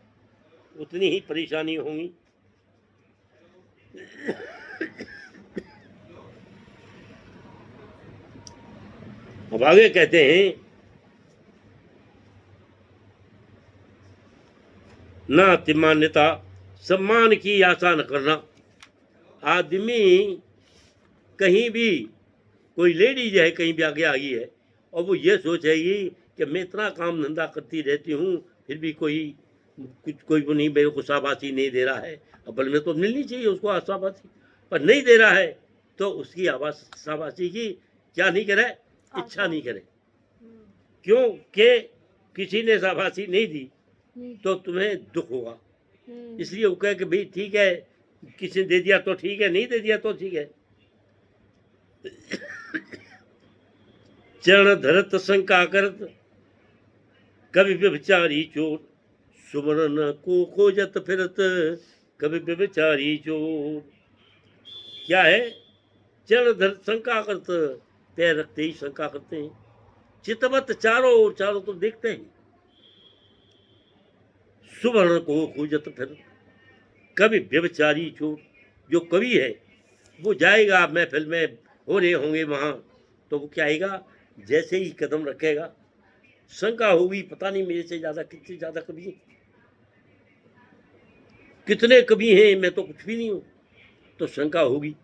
उतनी ही परेशानी होंगी। अब आगे कहते हैं, ना अतिमान्यता, सम्मान की आशा न करना। आदमी कहीं भी, कोई लेडीज है कहीं भी आगे आई है और वो ये सोचेगी कि मैं इतना काम धंधा करती रहती हूँ फिर भी कोई वो नहीं, मेरे को शाबाशी नहीं दे रहा है। अव्वल में तो मिलनी चाहिए उसको शाबाशी, पर नहीं दे रहा है तो उसकी आवाज शाबाशी की क्या नहीं करे, इच्छा नहीं करे। क्यों कि किसी ने शाबाशी नहीं दी तो तुम्हें दुख होगा। इसलिए वो कहे कि भाई ठीक है, किसी ने दे दिया तो ठीक है, नहीं दे दिया तो ठीक है। चरण धरत शंका करत, कभी व्यभिचारी चोर, सुवर्ण को खोजत फिरत, कभी व्यभिचारी चोर। क्या है, चरण धरत शंका करत, पैर रखते ही शंका करते हैं। चितवत चारों चारों तो देखते हैं, सुवर्ण को खोजत फिरत, कभी व्यभिचारी चोर। जो कवि है वो जाएगा महफिल में, हो रहे होंगे वहां, तो वो क्या आएगा, जैसे ही कदम रखेगा शंका होगी, पता नहीं मेरे से ज्यादा कितने ज्यादा कवि हैं, कितने कवि हैं, मैं तो कुछ भी नहीं हूं, तो शंका होगी।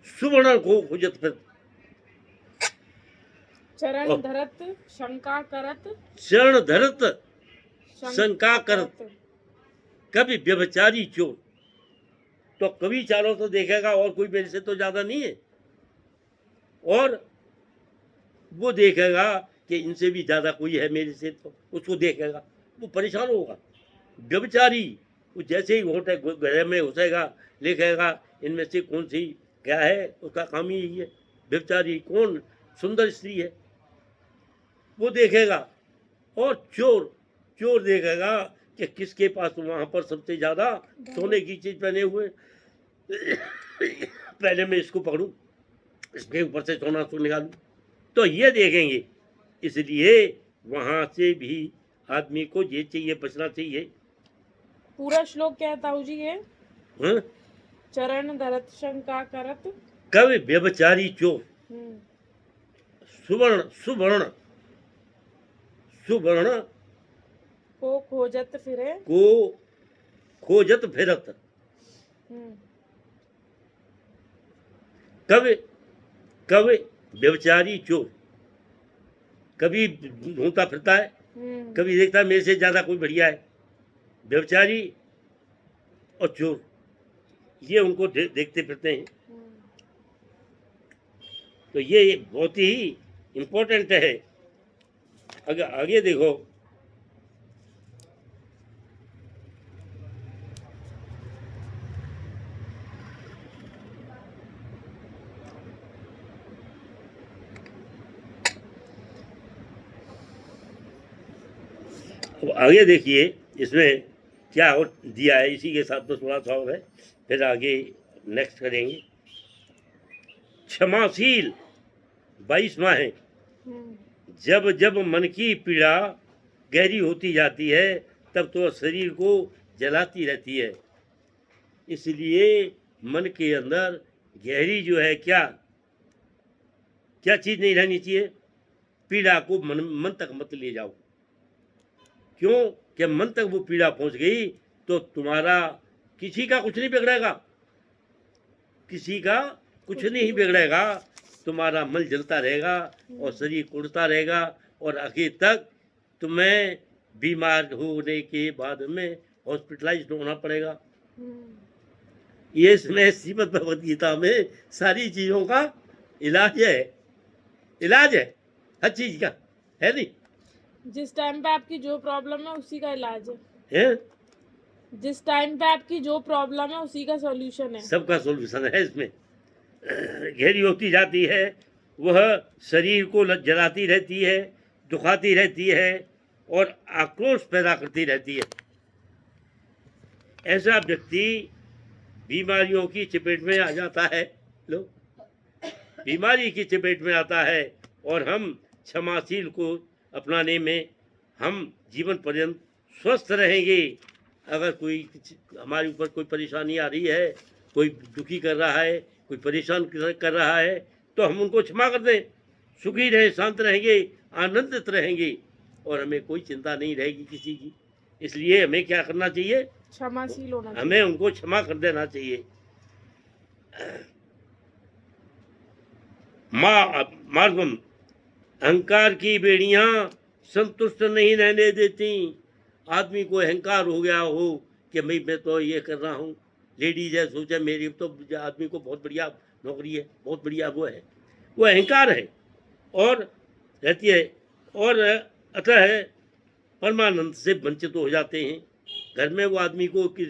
सुवर्ण को खोजत फिर, चरण धरत शंका करत, चरण धरत शंका करत, कभी व्यभिचारी चोर। तो कवि चारों तो देखेगा और कोई मेरे से तो ज्यादा नहीं है, और वो देखेगा कि इनसे भी ज्यादा कोई है मेरे से, तो उसको देखेगा वो परेशान होगा। व्यभिचारी वो जैसे ही घोटे गहरे में घुसेगा, लिखेगा इनमें से कौन सी क्या है, उसका काम ही यही है। व्यभिचारी कौन सुंदर स्त्री है वो देखेगा, और चोर चोर देखेगा कि किसके पास वहां पर सबसे ज्यादा सोने की चीज पहने हुए, पहले मैं इसको पकड़ूं, इसके ऊपर से सोना सो निकालूं, तो ये देखेंगे। इसलिए वहां से भी आदमी को ये चाहिए, बचना चाहिए। पूरा श्लोक क्या है ताऊ जी ये? हाँ? चरण धरत शंका करत, कवि व्यभिचारी चोर, सुवर्ण सुवर्ण सुवर्ण को खोजत फिरे, को खोजत फिरत, कवि कवि व्यभिचारी चोर, कभी ढूंढता फिरता है, कभी देखता है मेरे से ज्यादा कोई बढ़िया है। व्यभिचारी और चोर ये उनको देखते फिरते हैं। तो ये बहुत ही इम्पोर्टेंट है। अगर आगे देखो, अब आगे देखिए इसमें क्या और दिया है, इसी के साथ तो थोड़ा सा और है, फिर आगे नेक्स्ट करेंगे। क्षमाशील 22वां है। जब जब मन की पीड़ा गहरी होती जाती है तब तो शरीर को जलाती रहती है। इसलिए मन के अंदर गहरी जो है क्या क्या चीज नहीं रहनी चाहिए, पीड़ा को मन तक मत ले जाओ। क्यों कि मन तक वो पीड़ा पहुंच गई तो तुम्हारा किसी का कुछ नहीं बिगड़ेगा, किसी का कुछ नहीं बिगड़ेगा, तुम्हारा मन जलता रहेगा और शरीर कुड़ता रहेगा, और आखिर तक तुम्हें बीमार होने के बाद में हॉस्पिटलाइज्ड होना पड़ेगा। ये इसमें श्रीमद् भगवद गीता में सारी चीजों का इलाज है, इलाज है हर चीज का, है नहीं? जिस टाइम पे आपकी जो प्रॉब्लम है उसी का इलाज है, है? जिस टाइम पे आपकी जो प्रॉब्लम है उसी का सॉल्यूशन है, सबका सॉल्यूशन है इसमें। गहरी होती जाती है, वह शरीर को जलाती रहती है, दुखाती रहती है और आक्रोश पैदा करती रहती है। ऐसा व्यक्ति बीमारियों की चपेट में आ जाता है। लो बीमारी की चपेट में आता है और हम क्षमाशील को अपनाने में हम जीवन पर्यंत स्वस्थ रहेंगे। अगर कोई हमारे ऊपर कोई परेशानी आ रही है, कोई दुखी कर रहा है, कोई परेशान कर रहा है, तो हम उनको क्षमा कर दें, सुखी रहें, शांत रहेंगे, आनंदित रहेंगे और हमें कोई चिंता नहीं रहेगी किसी की। इसलिए हमें क्या करना चाहिए? क्षमाशील होना चाहिए। हमें उनको क्षमा कर देना चाहिए। मार्गम अहंकार की बेड़ियां संतुष्ट नहीं रहने देती। आदमी को अहंकार हो गया हो कि भाई मैं तो ये कर रहा हूँ, लेडीज है सोचे मेरी तो, आदमी को बहुत बढ़िया नौकरी है, बहुत बढ़िया वो है, वो अहंकार है और रहती है और अतः परमानंद से वंचित हो जाते हैं। घर में वो आदमी को कि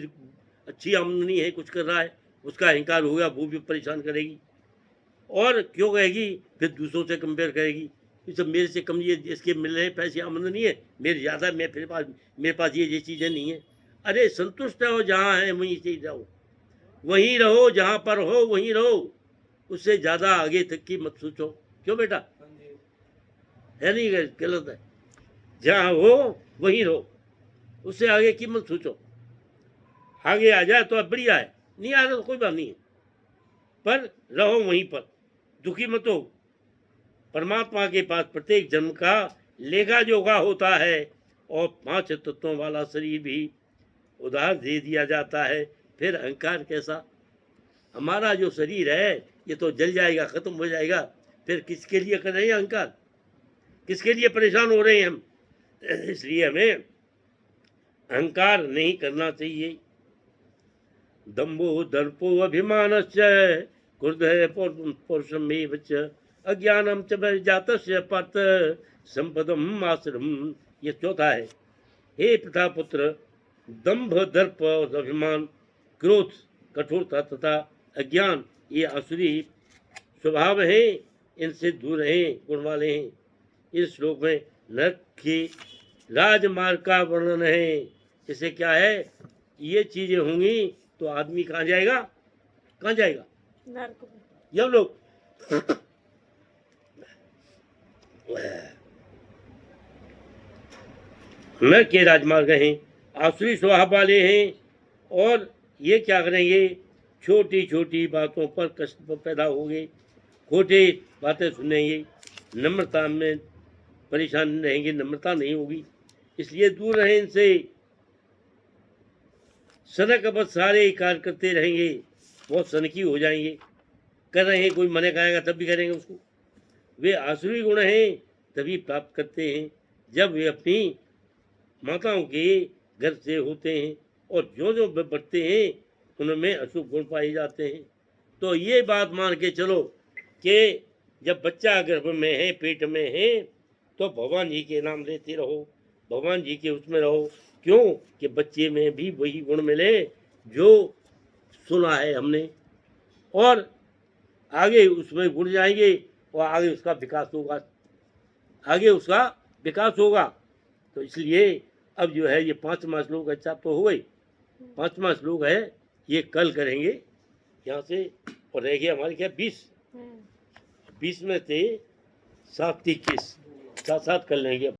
अच्छी आमदनी है, कुछ कर रहा है, उसका अहंकार हो गया, वो भी परेशान करेगी और क्यों कहेगी, फिर दूसरों से कंपेयर करेगी, ये सब मेरे से कम, ये इसके मिल रहे पैसे आमदनी है, मेरे ज़्यादा, मेरे पास ये चीज़ें नहीं है। अरे संतुष्ट रहो, जहाँ है वहीं से रहो, वहीं रहो, जहाँ पर हो वहीं रहो, उससे ज़्यादा आगे तक की मत सोचो। क्यों बेटा, है नहीं गलत है? जहाँ हो वहीं रहो, उससे आगे की मत सोचो। आगे आ जाए तो अब बढ़िया है, नहीं आ रहा तो कोई बात नहीं है, पर रहो वहीं पर, दुखी मत हो। परमात्मा के पास प्रत्येक जन्म का लेखा जोखा होता है और 5 तत्वों वाला शरीर भी उधार दे दिया जाता है। फिर अहंकार कैसा? हमारा जो शरीर है ये तो जल जाएगा, खत्म हो जाएगा, फिर किसके लिए कर रहे हैं अहंकार? किसके लिए परेशान हो रहे हैं हम? इसलिए हमें अहंकार नहीं करना चाहिए। दम्भो दर्पो अभिमानस्य क्रोधः पौरुषमेव च अज्ञानम च जातस्य पार्थ संपदम आश्रम। ये चौथा है। हे प्रतापुत्र, दंभ, दर्प और अभिमान, क्रोध, कठोरता तथा अज्ञान ये आसुरी स्वभाव है, इनसे दूर रहें, गुण वाले हैं। इस श्लोक में नरक के राजमार्ग का वर्णन है। इसे क्या है, ये चीजें होंगी तो आदमी कहाँ जाएगा? कहाँ जाएगा? नरक में। ये लोग नरक के राजमार्ग हैं, आसुरी स्वभाव वाले हैं और ये क्या करेंगे, छोटी छोटी बातों पर कष्ट पैदा होंगे, खोटी बातें सुनेंगे, नम्रता में परेशान रहेंगे, नम्रता नहीं होगी, इसलिए दूर रहें इनसे। सनक बस सारे कार्य करते रहेंगे, बहुत सनकी हो जाएंगे, कर रहे हैं, कोई मने कहेगा तब भी करेंगे उसको। वे आसुरी गुण हैं तभी प्राप्त करते हैं जब वे अपनी माताओं के घर से होते हैं और जो जो बढ़ते हैं उनमें अशुभ गुण पाए जाते हैं। तो ये बात मान के चलो कि जब बच्चा गर्भ में है, पेट में है, तो भगवान जी के नाम लेते रहो, भगवान जी के उसमें रहो। क्यों कि बच्चे में भी वही गुण मिले जो सुना है हमने, और आगे उसमें गुण जाएंगे और आगे उसका विकास होगा, आगे उसका विकास होगा। तो इसलिए अब जो है ये 5वां श्लोक अच्छा तो हो गई, 5वां श्लोक है ये कल करेंगे यहाँ से, और रह गया हमारे क्या 20 में से 7 21 साथ कर लेंगे।